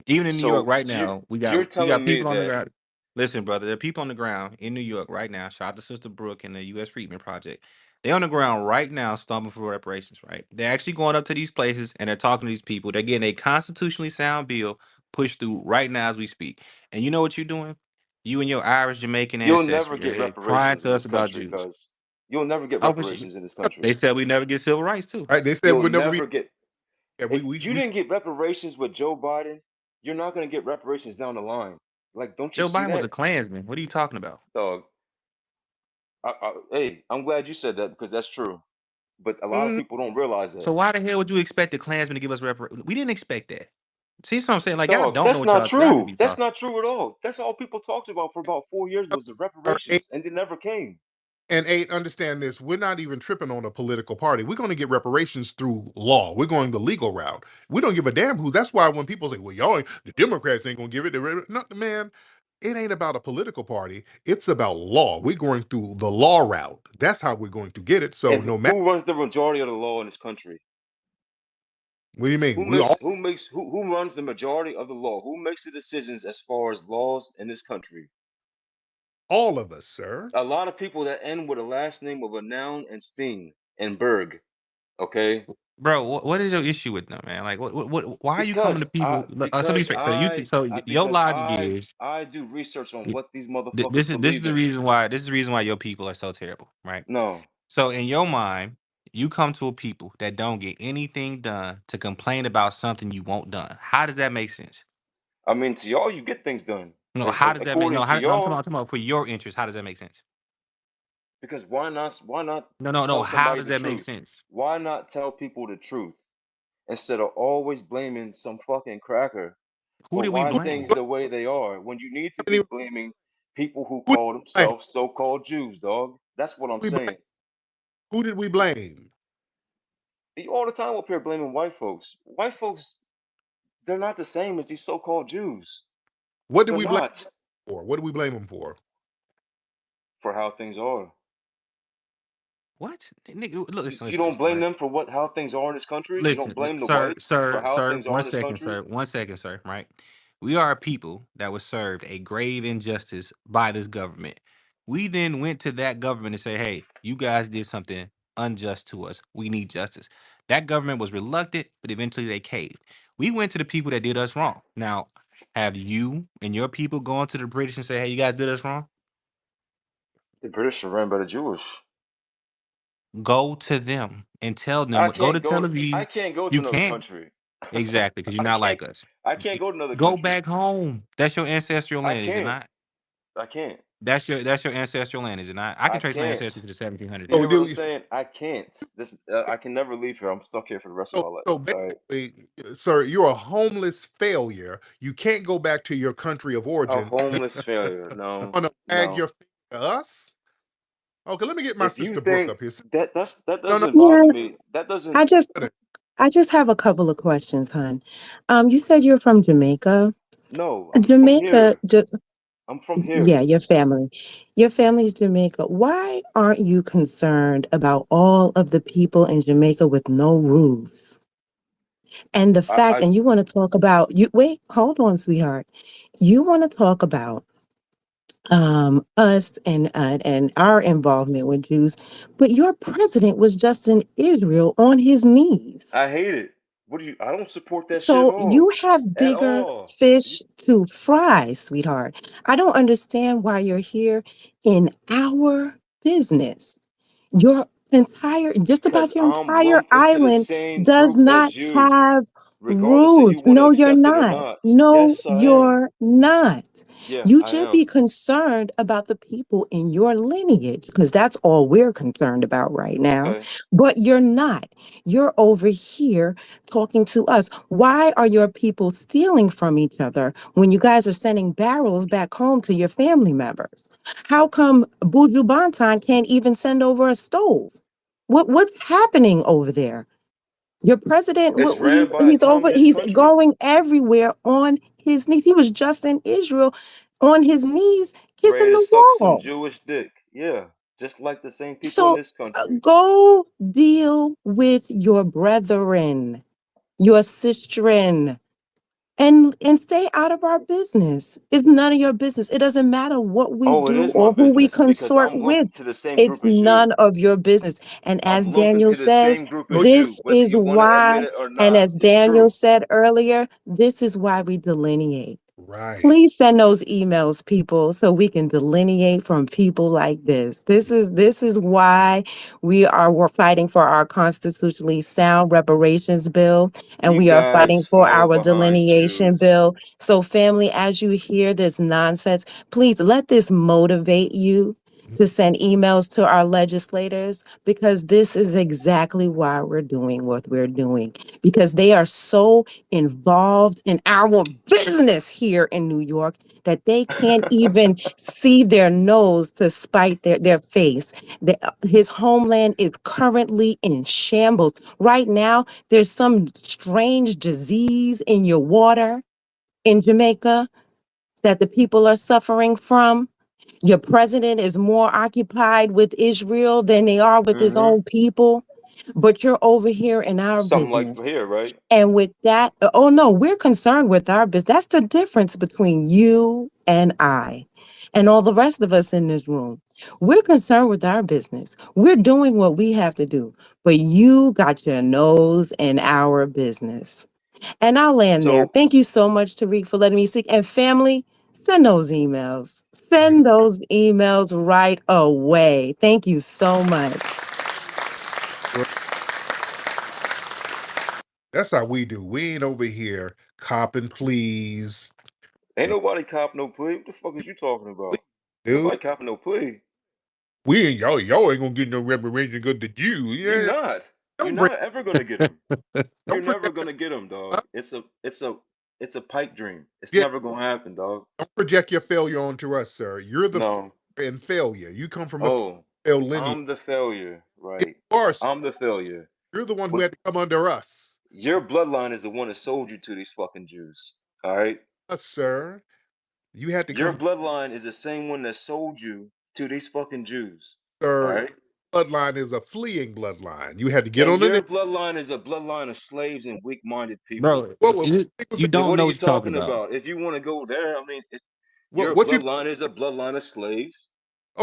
S9: Even in New York
S8: So
S9: right
S8: you're
S9: now,
S8: you're
S9: we got
S8: telling me
S9: people on the
S8: that
S9: ground. Listen, brother, there are people on the ground in New York right now. Shout out to Sister Brooke and the U.S. Freedmen Project. They on the ground right now, stomping for reparations. Right? They're actually going up to these places and they're talking to these people. They're getting a constitutionally sound bill pushed through right now as we speak. And you know what you're doing? You and your Irish Jamaican
S8: you'll never
S9: ancestry,
S8: get
S9: you're crying
S8: reparations
S9: to
S8: in
S9: us
S8: this
S9: about
S8: country,
S9: Jews.
S8: cuz you'll never get
S9: I wish
S8: reparations in this
S9: they
S8: country.
S9: said we never get civil rights too.
S1: Right? They said
S8: You'll
S1: we'll never be.
S8: never get
S1: Yeah,
S8: if you didn't get reparations with Joe Biden, you're not gonna get reparations down the line. Like, don't you
S9: Joe
S8: see
S9: Biden was a
S8: that?
S9: Klansman. What are you talking about?
S8: Dog. Hey, I'm glad you said that because that's true. But a lot of
S1: Mhm.
S8: people don't realize that.
S9: So why the hell would you expect the Klansmen to give us We didn't expect that. See what I'm saying? Like y'all
S8: Dog,
S9: don't know
S8: that's
S9: what
S8: not
S9: y'all could
S8: true.
S9: be
S8: That's
S9: talking.
S8: not true at all. That's all people talked about for about 4 years was the
S1: Eight,
S8: reparations, and they never came.
S1: and eight, understand this. We're not even tripping on a political party. We're going to get reparations through law. We're going the legal route. We don't give a damn who. That's why when people say, well, y'all, the Democrats ain't going to give it. No, man, It ain't about a political party. It's about law. We're going through the law route. That's how we're going to get it. So
S8: And
S1: no matter
S8: who runs the majority of the law in this country?
S1: what do you mean,
S8: Who
S1: we all
S8: makes who runs the majority of the law? Who makes the decisions as far as laws in this country?
S1: all of us, sir.
S8: A lot of people that end with a last name of a noun and sting and berg. Okay,
S9: Bro, what is your issue with them, man? Like, why are you coming to people? So be straight. So your
S8: because
S9: logic is
S8: I do research on
S9: y-
S8: what these motherfuckers
S9: this is
S8: believe
S9: the
S8: in.
S9: reason why your people are so terrible, right?
S8: No,
S9: So in your mind, you come to a people that don't get anything done to complain about something you want done. How does that make sense?
S8: I mean to y'all you get things done.
S9: No,
S8: As,
S9: how does that make
S8: according
S9: no?
S8: to
S9: No,
S8: y'all,
S9: I'm talking about for your interest. How does that make sense?
S8: because why not
S9: No.
S8: tell
S9: How
S8: somebody
S9: does
S8: the
S9: that make
S8: truth?
S9: sense?
S8: Why not tell people the truth instead of always blaming some fucking cracker
S9: Who
S8: for
S9: did we
S8: why
S9: blame?
S8: things the way they are when you need to
S1: Who
S8: be blaming people who
S1: did
S8: call
S1: we blame?
S8: themselves so-called Jews, dog. That's what I'm
S1: We blame?
S8: saying.
S1: Who did we blame?
S8: You all the time up here blaming white folks. White folks, they're not the same as these so-called Jews.
S1: What did
S8: They're
S1: we blame
S8: not
S1: for? What do we blame them for?
S8: for how things are.
S9: What? Nigga, look,
S8: You don't
S9: listen,
S8: blame
S9: right?
S8: them for what how things are in this country. You don't blame the
S9: Sir,
S8: whites for how things are in this country.
S9: 1 second, sir, right? We are a people that was served a grave injustice by this government. We then went to that government and say, hey, you guys did something unjust to us. We need justice. That government was reluctant, but eventually they caved. We went to the people that did us wrong. Now, have you and your people gone to the British and say, hey, you guys did us wrong?
S8: The British are ran by the Jewish.
S9: Go to them and tell them what. Go to Tel
S8: I
S9: Aviv.
S8: can't go to
S9: You
S8: another
S9: can't.
S8: country.
S9: Exactly, because you're
S8: I
S9: not
S8: can't
S9: like us.
S8: I can't go to another
S9: Go
S8: country.
S9: back home. That's your ancestral
S8: I
S9: land, is it
S8: can't.
S9: not?
S8: I can't.
S9: That's your ancestral land, is it not? I can
S8: I
S9: trace my ancestry
S8: can't.
S9: to the 1700s,
S8: You
S1: So
S8: hear
S9: nigga.
S8: what I'm
S1: do
S8: saying? I can't. This I can never leave here. I'm stuck here for the rest of
S1: so,
S8: my life.
S1: so
S8: All right.
S1: basically, sir, you're a homeless failure. You can't go back to your country of
S8: A
S1: origin. You
S8: homeless failure. No,
S1: want to wag
S8: no.
S1: your finger at us? Okay, let me get my
S8: If you
S1: sister Brooke
S8: think
S1: up here.
S8: that
S1: No, no,
S8: doesn't
S10: Yeah,
S8: bother me. That doesn't.
S10: I just
S1: no.
S10: I just have a couple of questions, hon. You said you're from Jamaica.
S8: No, I'm from
S10: Jamaica,
S8: here. I'm from
S10: yeah,
S8: here.
S10: your family's Jamaica. Why aren't you concerned about all of the people in Jamaica with no roofs? And the fact,
S8: I
S10: and you want to talk about you. Wait, hold on, sweetheart. You want to talk about us and our involvement with Jews, but your president was just in Israel on his knees.
S8: I hate it. What do you? I don't support that shit at
S10: So you
S8: all.
S10: have
S8: At
S10: bigger
S8: all. You,
S10: fish to fry, sweetheart. I don't understand why you're here in our business. Your entire, just
S8: Cause
S10: about your
S8: I'm
S10: entire
S8: lumped into the
S10: island
S8: same
S10: does
S8: group
S10: not
S8: as you,
S10: have
S8: regardless if you
S10: roots.
S8: want to
S10: No, you're
S8: accept it or
S10: not.
S8: not.
S10: No,
S8: Yes, I am.
S10: you're not.
S8: Yeah,
S10: You
S8: I
S10: should be
S8: am.
S10: concerned about the people in your lineage because that's all we're concerned about right now.
S8: Okay.
S10: But you're not. You're over here talking to us. Why are your people stealing from each other when you guys are sending barrels back home to your family members? How come Buju Banton can't even send over a stove? What's happening over there? Your president,
S8: It's ran by a
S10: he's over,
S8: communist
S10: he's
S8: country.
S10: going everywhere on his knees. He was just in Israel on his knees, kissing
S8: Ready to
S10: the
S8: suck some
S10: wall.
S8: Jewish dick. Yeah, just like the same people in
S10: So
S8: this country.
S10: go deal with your brethren, your sistren, and stay out of our business. It's none of your business. It doesn't matter what we
S8: Oh, it
S10: do
S8: is my
S10: or who we
S8: business because
S10: consort
S8: I'm lumped
S10: with.
S8: into the same
S10: It's
S8: group as you.
S10: none of your business. And as
S8: I'm lumped
S10: Daniel
S8: into the
S10: says,
S8: same group
S1: Oh,
S8: as you,
S10: this
S8: whether
S10: is
S8: you want to
S10: why,
S8: admit it or
S10: and
S8: not.
S10: as
S8: It's
S10: Daniel
S8: true.
S10: said earlier, this is why we delineate.
S1: right.
S10: Please send those emails, people, so we can delineate from people like this. This is why we're fighting for our constitutionally sound reparations bill, and
S8: You
S10: we are fighting
S8: guys
S10: for
S8: follow
S10: our
S8: behind
S10: delineation
S8: Jews.
S10: bill. So, family, as you hear this nonsense, please let this motivate you to send emails to our legislators because this is exactly why we're doing what we're doing because they are so involved in our business here in New York that they can't even see their nose to spite their face. His homeland is currently in shambles. Right now, there's some strange disease in your water in Jamaica that the people are suffering from? Your president is more occupied with Israel than they are with his
S8: Mm-hmm.
S10: own people, but you're over here in our
S8: Something like
S10: business.
S8: here, right?
S10: And with that, oh no, we're concerned with our business. That's the difference between you and I and all the rest of us in this room. We're concerned with our business. We're doing what we have to do, but you got your nose in our business. And I'll land there.
S8: So
S10: Thank you so much, Tariq, for letting me speak. And family, send those emails.
S1: Man,
S10: Send those emails right away. Thank you so much.
S1: that's how we do. We ain't over here copping pleas,
S8: ain't nobody cop no plea. What the fuck is you talking
S1: please,
S8: about? Ain't
S1: dude.
S8: nobody copping no plea.
S1: We ain't y'all ain't gonna get no reparation good to you.
S8: You
S1: Yeah,
S8: not. You're
S1: don't bring
S8: not ever gonna get them. You're
S1: don't
S8: never
S1: project
S8: gonna get them, dog.
S1: huh?
S8: It's a pipe dream. It's
S1: Yeah,
S8: never gonna happen, dog.
S1: don't project your failure onto us, sir. You're the
S8: No.
S1: in failure. You come from a
S8: Oh,
S1: failed lineage.
S8: I'm the failure,
S1: Yeah,
S8: right?
S1: of course,
S8: I'm the failure.
S1: you're the one who
S8: But
S1: had to come under us.
S8: your bloodline is the one that sold you to these fucking Jews. All right?
S1: Us, sir. You had to
S8: Your
S1: come,
S8: bloodline is the same one that sold you to these fucking Jews. All
S1: sir.
S8: right?
S1: Bloodline is a fleeing bloodline. You had to get
S8: And
S1: on the
S8: your
S1: knee.
S8: bloodline is a bloodline of slaves and weak-minded people.
S9: Bro.
S1: What
S9: You
S8: Then
S9: don't
S8: what are
S9: know
S8: you
S9: what you're talking
S8: talking
S9: about.
S8: about? If you want to go there, I mean,
S1: what
S8: your
S1: what you
S8: bloodline is a bloodline of slaves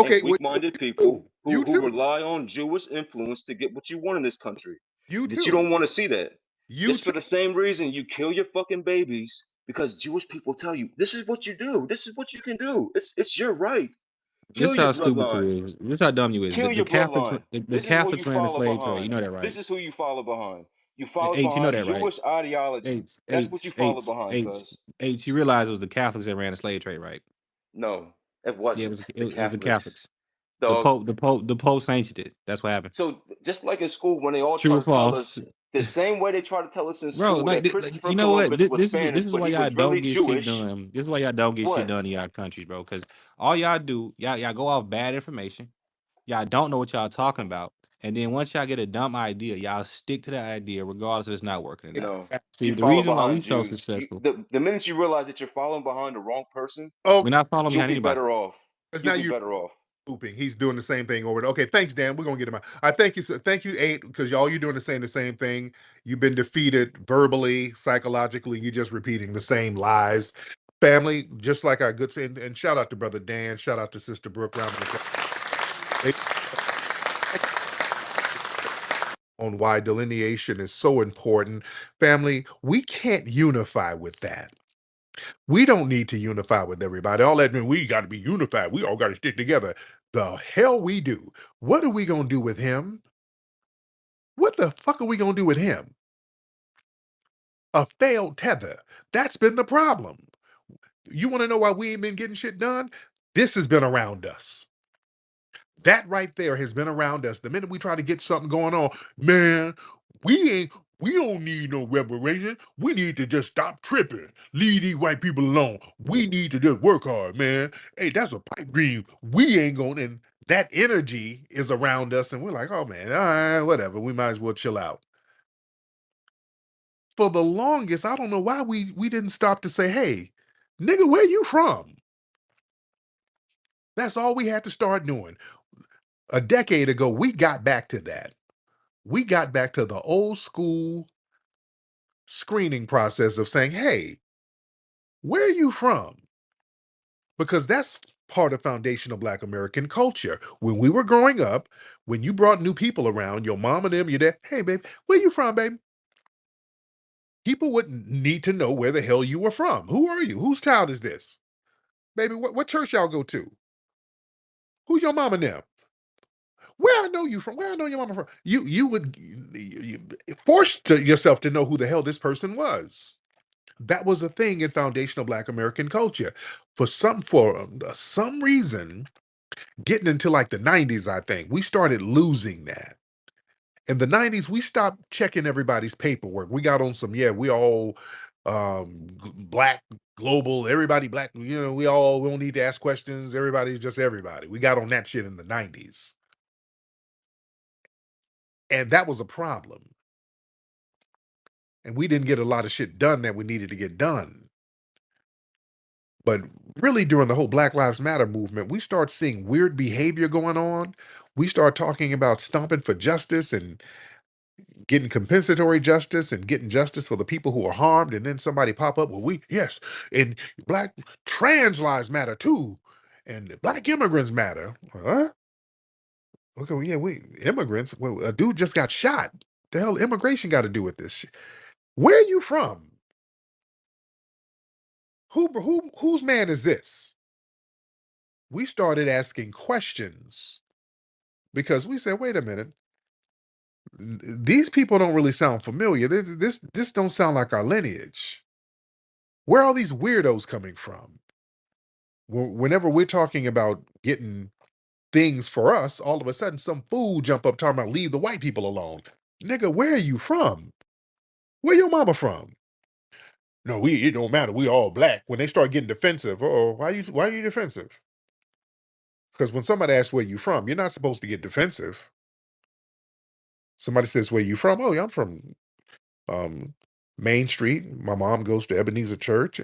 S8: and
S1: okay, what
S8: weak-minded
S1: you do?
S8: people
S1: You
S8: who
S1: too.
S8: rely on Jewish influence to get what you want in this country.
S1: You
S8: That you
S1: too.
S8: don't want to see that.
S1: You
S8: Just
S1: too.
S8: for the same reason you kill your fucking babies because Jewish people tell you this is what you do. This is what you can do. It's your right. Kill
S9: This
S8: your
S9: how stupid you
S8: bloodline.
S9: is. This how dumb you is.
S8: Kill your bloodline.
S9: The
S8: This is who
S9: Catholics
S8: you
S9: ran the
S8: follow
S9: slave trade. You
S8: behind.
S9: know that,
S8: This
S9: right?
S8: is who you follow behind. You follow
S9: H, you know
S8: behind
S9: that, right?
S8: Jewish ideology.
S9: H,
S8: That's what you
S9: H,
S8: follow
S9: H,
S8: behind,
S9: H,
S8: cuz.
S9: H. You realize it was the Catholics that ran the slave trade, right?
S8: No, it
S9: Yeah,
S8: wasn't the
S9: it was the
S8: Catholics.
S9: Catholics.
S8: Dog.
S9: The Pope sanctioned it. That's what happened.
S8: So just like in school, when they all
S9: True
S8: try
S9: or
S8: to tell
S9: false,
S8: us the same way they try to tell us in
S9: bro?
S8: school that
S9: Like,
S8: Christopher
S9: you know what?
S8: Columbus was
S9: This
S8: Spanish,
S9: is
S8: but
S9: why
S8: he
S9: y'all
S8: was
S9: don't
S8: really
S9: get shit
S8: Jewish.
S9: done. This is why y'all don't get shit
S8: What?
S9: done in y'all countries, bro. Because all y'all do, y'all go off bad information. Y'all don't know what y'all talking about. And then once y'all get a dumb idea, y'all stick to that idea regardless if it's not working or not.
S8: No,
S9: See,
S8: you
S9: the
S8: follow
S9: reason why we
S8: behind
S9: so
S8: Jews.
S9: successful,
S8: The minute you realize that you're following behind the wrong person,
S1: Oh,
S9: we're not following
S8: you'll
S9: behind
S8: be
S9: anybody.
S8: better off.
S1: because
S8: You'll
S1: now
S8: be
S1: you're
S8: better off.
S1: looping. He's doing the same thing over. Okay, thanks, Dan. We're gonna get him out. I thank you. Thank you, eight, because all you're doing is saying the same thing. You've been defeated verbally, psychologically. You're just repeating the same lies. Family, just like our good saying, and shout out to brother Dan. Shout out to Sister Brooke. Round of on why delineation is so important. Family, we can't unify with that. We don't need to unify with everybody. All that mean we got to be unified. We all got to stick together. The hell we do. What are we gonna do with him? What the fuck are we gonna do with him? A failed tether. That's been the problem. You want to know why we ain't been getting shit done? This has been around us. That right there has been around us. The minute we try to get something going on, man, we don't need no reparation. We need to just stop tripping. Leave these white people alone. We need to just work hard, man. Hey, that's a pipe dream. We ain't going and that energy is around us, and we're like, oh man, all right, whatever. We might as well chill out. For the longest, I don't know why we didn't stop to say, hey, nigga, where you from? That's all we had to start doing. A decade ago, we got back to that. We got back to the old school screening process of saying, hey, where are you from? Because that's part of foundational Black American culture. When we were growing up, when you brought new people around, your mom and them, your dad, hey, babe, where you from, babe? People wouldn't need to know where the hell you were from. Who are you? Whose child is this? Baby, what church y'all go to? Who's your mama now? Where I know you from? Where I know your mama from? You would force yourself to know who the hell this person was. That was a thing in foundational Black American culture. For some reason, getting into like the 90s, I think we started losing that. In the 90s, we stopped checking everybody's paperwork. We got on some, yeah, we all black, global, everybody black, we don't need to ask questions. Everybody's just everybody. We got on that shit in the 90s. And that was a problem. And we didn't get a lot of shit done that we needed to get done. But really, during the whole Black Lives Matter movement, we start seeing weird behavior going on. We start talking about stomping for justice and getting compensatory justice and getting justice for the people who are harmed. And then somebody pop up, well, yes, and Black trans lives matter too. And Black immigrants matter. Huh? Okay, well, yeah, we immigrants. Well, a dude just got shot. The hell immigration got to do with this? Where are you from? Whose man is this? We started asking questions because we said, wait a minute, these people don't really sound familiar. This don't sound like our lineage. Where are all these weirdos coming from? Whenever we're talking about getting things for us, all of a sudden some fool jump up talking about leave the white people alone. Nigga, where are you from? Where your mama from? No, it don't matter. We all black. When they start getting defensive, oh, why are you defensive? Because when somebody asks where you from, you're not supposed to get defensive. Somebody says, where you from? Oh, yeah, I'm from um, Main Street. My mom goes to Ebenezer Church.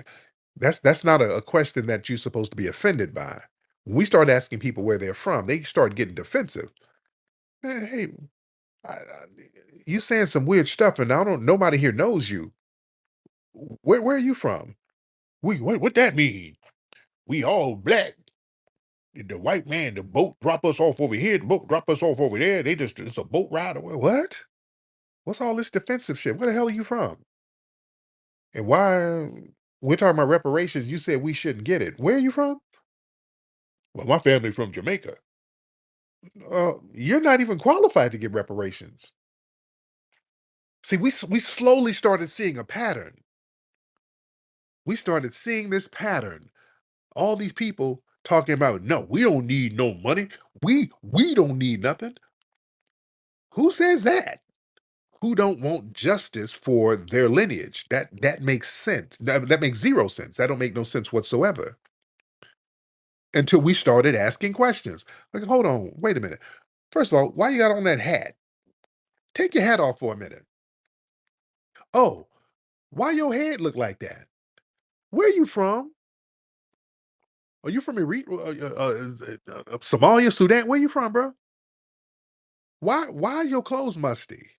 S1: That's not a question that you're supposed to be offended by. When we start asking people where they're from, they start getting defensive. Hey, you saying some weird stuff, and I don't. Nobody here knows you. Where are you from? What that mean? We all black. The white man, the boat drop us off over here. The boat drop us off over there. It's a boat ride. What? What's all this defensive shit? Where the hell are you from? And why we're talking about reparations? You said we shouldn't get it. Where are you from? Well, my family from Jamaica. You're not even qualified to get reparations. See, we slowly started seeing a pattern. We started seeing this pattern. All these people talking about, no, we don't need no money. We don't need nothing. Who says that? Who don't want justice for their lineage? That makes sense. That makes zero sense. That don't make no sense whatsoever. Until we started asking questions. Like, hold on, wait a minute. First of all, why you got on that hat? Take your hat off for a minute. Oh, why your head look like that? Where you from? Are you from Somalia, Sudan? Where you from, bro? Why are your clothes musty?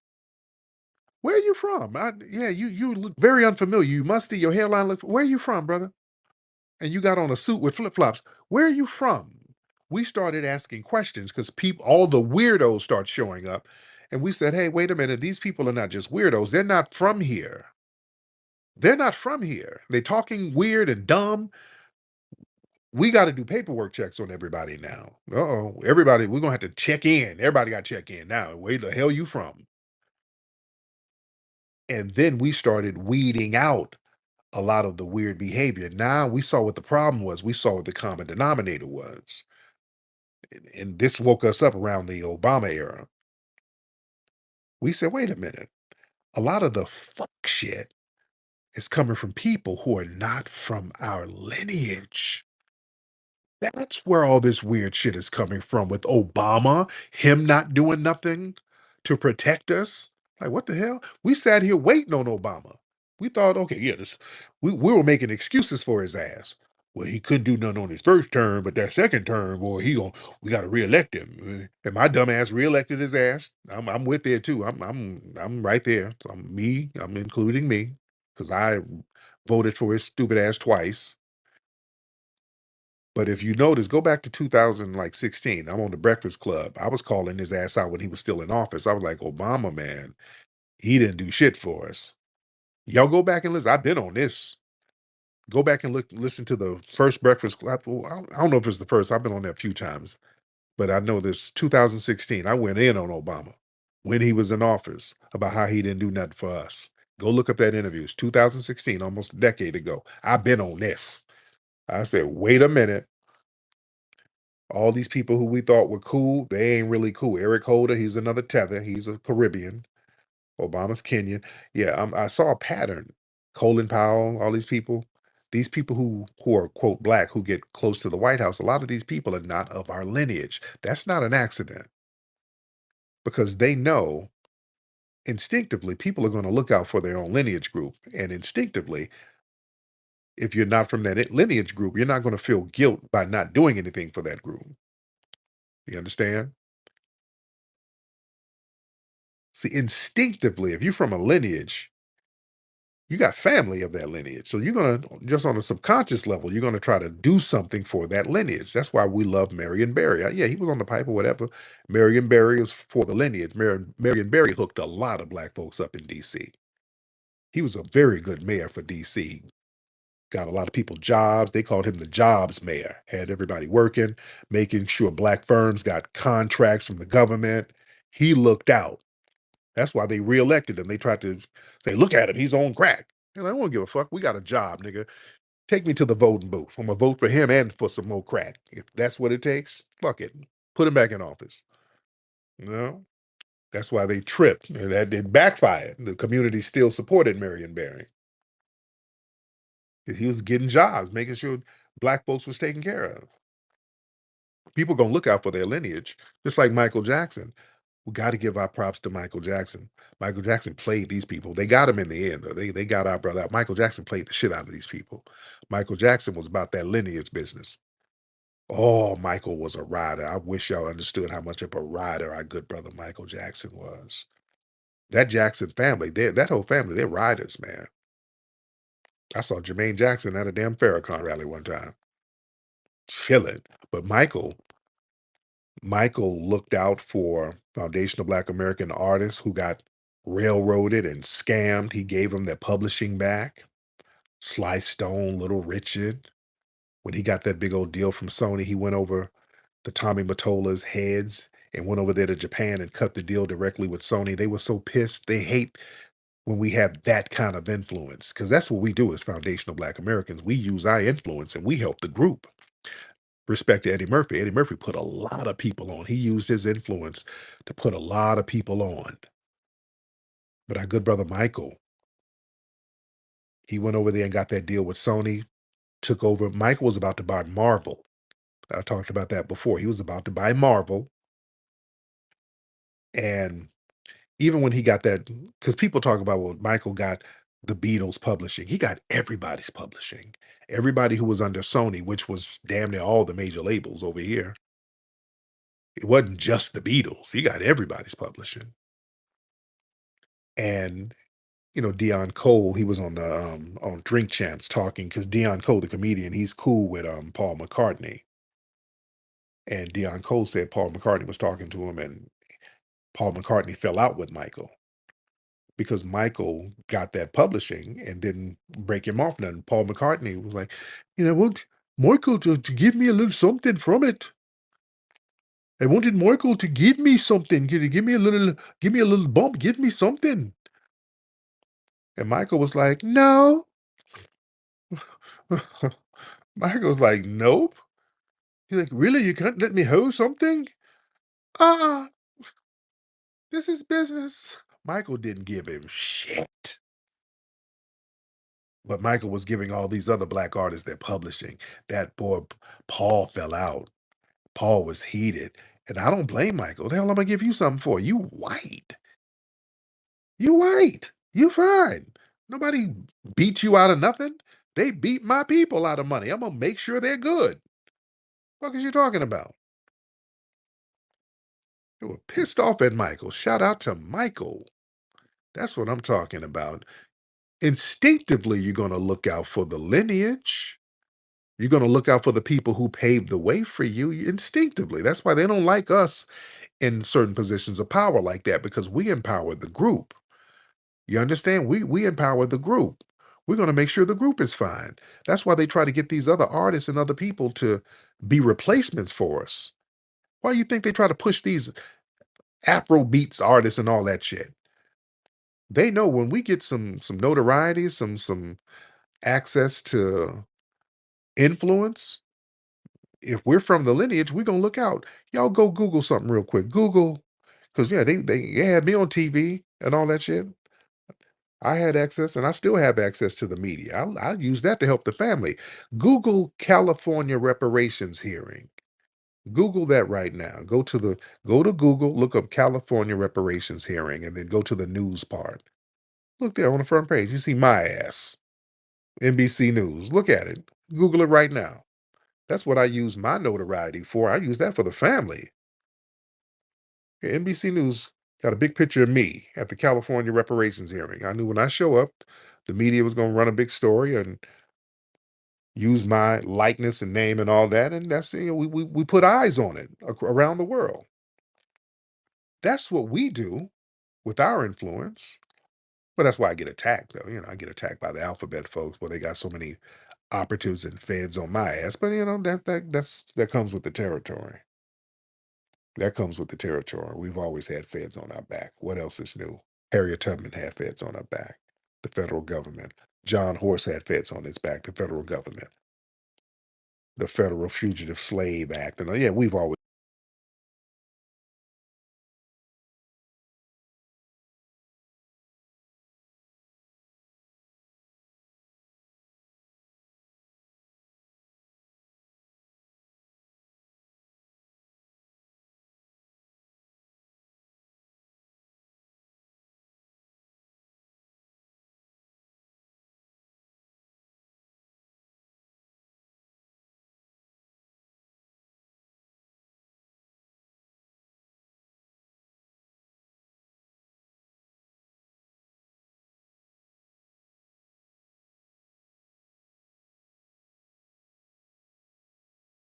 S1: Where are you from? Yeah, you look very unfamiliar. You musty. Your hairline look. Where are you from, brother? And you got on a suit with flip flops. Where are you from? We started asking questions because people, all the weirdos start showing up, and we said, hey, wait a minute. These people are not just weirdos. They're not from here. They're not from here. They're talking weird and dumb. We got to do paperwork checks on everybody now. Uh-oh. Everybody, we're going to have to check in. Everybody got to check in now. Where the hell you from? And then we started weeding out a lot of the weird behavior. Now we saw what the problem was. We saw what the common denominator was. And this woke us up around the Obama era. We said, wait a minute. A lot of the fuck shit is coming from people who are not from our lineage. That's where all this weird shit is coming from with Obama, him not doing nothing to protect us. Like, what the hell? We sat here waiting on Obama. We thought, okay, yeah, we were making excuses for his ass. Well, he couldn't do nothing on his first term, but that second term, boy, we got to reelect him. And my dumb ass reelected his ass. I'm with there too. I'm right there. So I'm including me because I voted for his stupid ass twice. But if you notice, go back to 2016. I'm on the Breakfast Club. I was calling his ass out when he was still in office. I was like, Obama, man, he didn't do shit for us. Y'all go back and listen. I've been on this. Go back and listen to the first Breakfast Club. Well, I don't know if it's the first. I've been on there a few times, but I know this 2016. I went in on Obama when he was in office about how he didn't do nothing for us. Go look up that interview. It's 2016, almost a decade ago. I've been on this. I said, wait a minute. All these people who we thought were cool, they ain't really cool. Eric Holder, he's another tether. He's a Caribbean. Obama's Kenyan. Yeah, I saw a pattern. Colin Powell, all these people who are quote black who get close to the White House. A lot of these people are not of our lineage. That's not an accident because they know instinctively people are going to look out for their own lineage group, and instinctively if you're not from that lineage group, you're not going to feel guilt by not doing anything for that group. You understand? See, instinctively, if you're from a lineage, you got family of that lineage. So you're going to, just on a subconscious level, you're going to try to do something for that lineage. That's why we love Marion Barry. Yeah, he was on the pipe or whatever. Marion Barry is for the lineage. Marion Barry hooked a lot of black folks up in D.C. He was a very good mayor for D.C. Got a lot of people jobs. They called him the jobs mayor. Had everybody working, making sure black firms got contracts from the government. He looked out. That's why they reelected him. They tried to say, look at him, he's on crack. And I don't give a fuck. We got a job, nigga. Take me to the voting booth. I'm gonna vote for him and for some more crack. If that's what it takes, fuck it. Put him back in office. No. That's why they tripped. And that it backfired. The community still supported Marion Barry. He was getting jobs, making sure black folks was taken care of. People gonna look out for their lineage, just like Michael Jackson. We got to give our props to Michael Jackson. Michael Jackson played these people. They got him in the end, though. They got our brother out. Michael Jackson played the shit out of these people. Michael Jackson was about that lineage business. Oh, Michael was a rider. I wish y'all understood how much of a rider our good brother Michael Jackson was. That Jackson family, that whole family, they're riders, man. I saw Jermaine Jackson at a damn Farrakhan rally one time, chilling. But Michael looked out for foundational Black American artists who got railroaded and scammed. He gave them their publishing back. Sly Stone, Little Richard. When he got that big old deal from Sony, he went over to Tommy Mottola's heads and went over there to Japan and cut the deal directly with Sony. They were so pissed. They hate when we have that kind of influence, because that's what we do as foundational Black Americans. We use our influence and we help the group. Respect to Eddie Murphy. Eddie Murphy put a lot of people on. He used his influence to put a lot of people on. But our good brother Michael, he went over there and got that deal with Sony, took over. Michael was about to buy Marvel. I talked about that before. He was about to buy Marvel. And even when he got that, because people talk about, well, Michael got the Beatles publishing. He got everybody's publishing. Everybody who was under Sony, which was damn near all the major labels over here. It wasn't just the Beatles. He got everybody's publishing. And Dion Cole, he was on Drink Champs talking, because Dion Cole, the comedian, he's cool with Paul McCartney. And Dion Cole said Paul McCartney was talking to him, and Paul McCartney fell out with Michael because Michael got that publishing and didn't break him off nothing. Paul McCartney was like, what, Michael to give me a little something from it. I wanted Michael to give me something, give me a little bump, give me something. And Michael was like, no. Michael's like, nope. He's like, really? You can't let me hold something? Uh-uh. This is business. Michael didn't give him shit. But Michael was giving all these other Black artists their publishing. That boy, Paul, fell out. Paul was heated. And I don't blame Michael. The hell am I gonna give you something for? You white. You white. You fine. Nobody beat you out of nothing. They beat my people out of money. I'm gonna make sure they're good. What is you talking about? They were pissed off at Michael. Shout out to Michael. That's what I'm talking about. Instinctively, you're going to look out for the lineage. You're going to look out for the people who paved the way for you instinctively. That's why they don't like us in certain positions of power like that, because we empower the group. You understand? We empower the group. We're going to make sure the group is fine. That's why they try to get these other artists and other people to be replacements for us. Why do you think they try to push these Afro beats artists and all that shit? They know when we get some notoriety, some access to influence, if we're from the lineage, we're gonna look out. Y'all go Google something real quick. Google, because yeah, they had me on TV and all that shit. I had access, and I still have access to the media. I use that to help the family. Google California reparations hearing. Google that right now. Go to Google, look up California reparations hearing, and then go to the news part. Look there on the front page. You see my ass. NBC News. Look at it. Google it right now. That's what I use my notoriety for. I use that for the family. Yeah, NBC News got a big picture of me at the California reparations hearing. I knew when I show up, the media was going to run a big story and use my likeness and name and all that. And that's, we put eyes on it around the world. That's what we do with our influence. But that's why I get attacked, though. I get attacked by the alphabet folks, where they got so many operatives and feds on my ass. But that comes with the territory. That comes with the territory. We've always had feds on our back. What else is new? Harriet Tubman had feds on her back. The federal government. John Horse had feds on his back. The federal government. The Federal Fugitive Slave Act. And yeah, we've always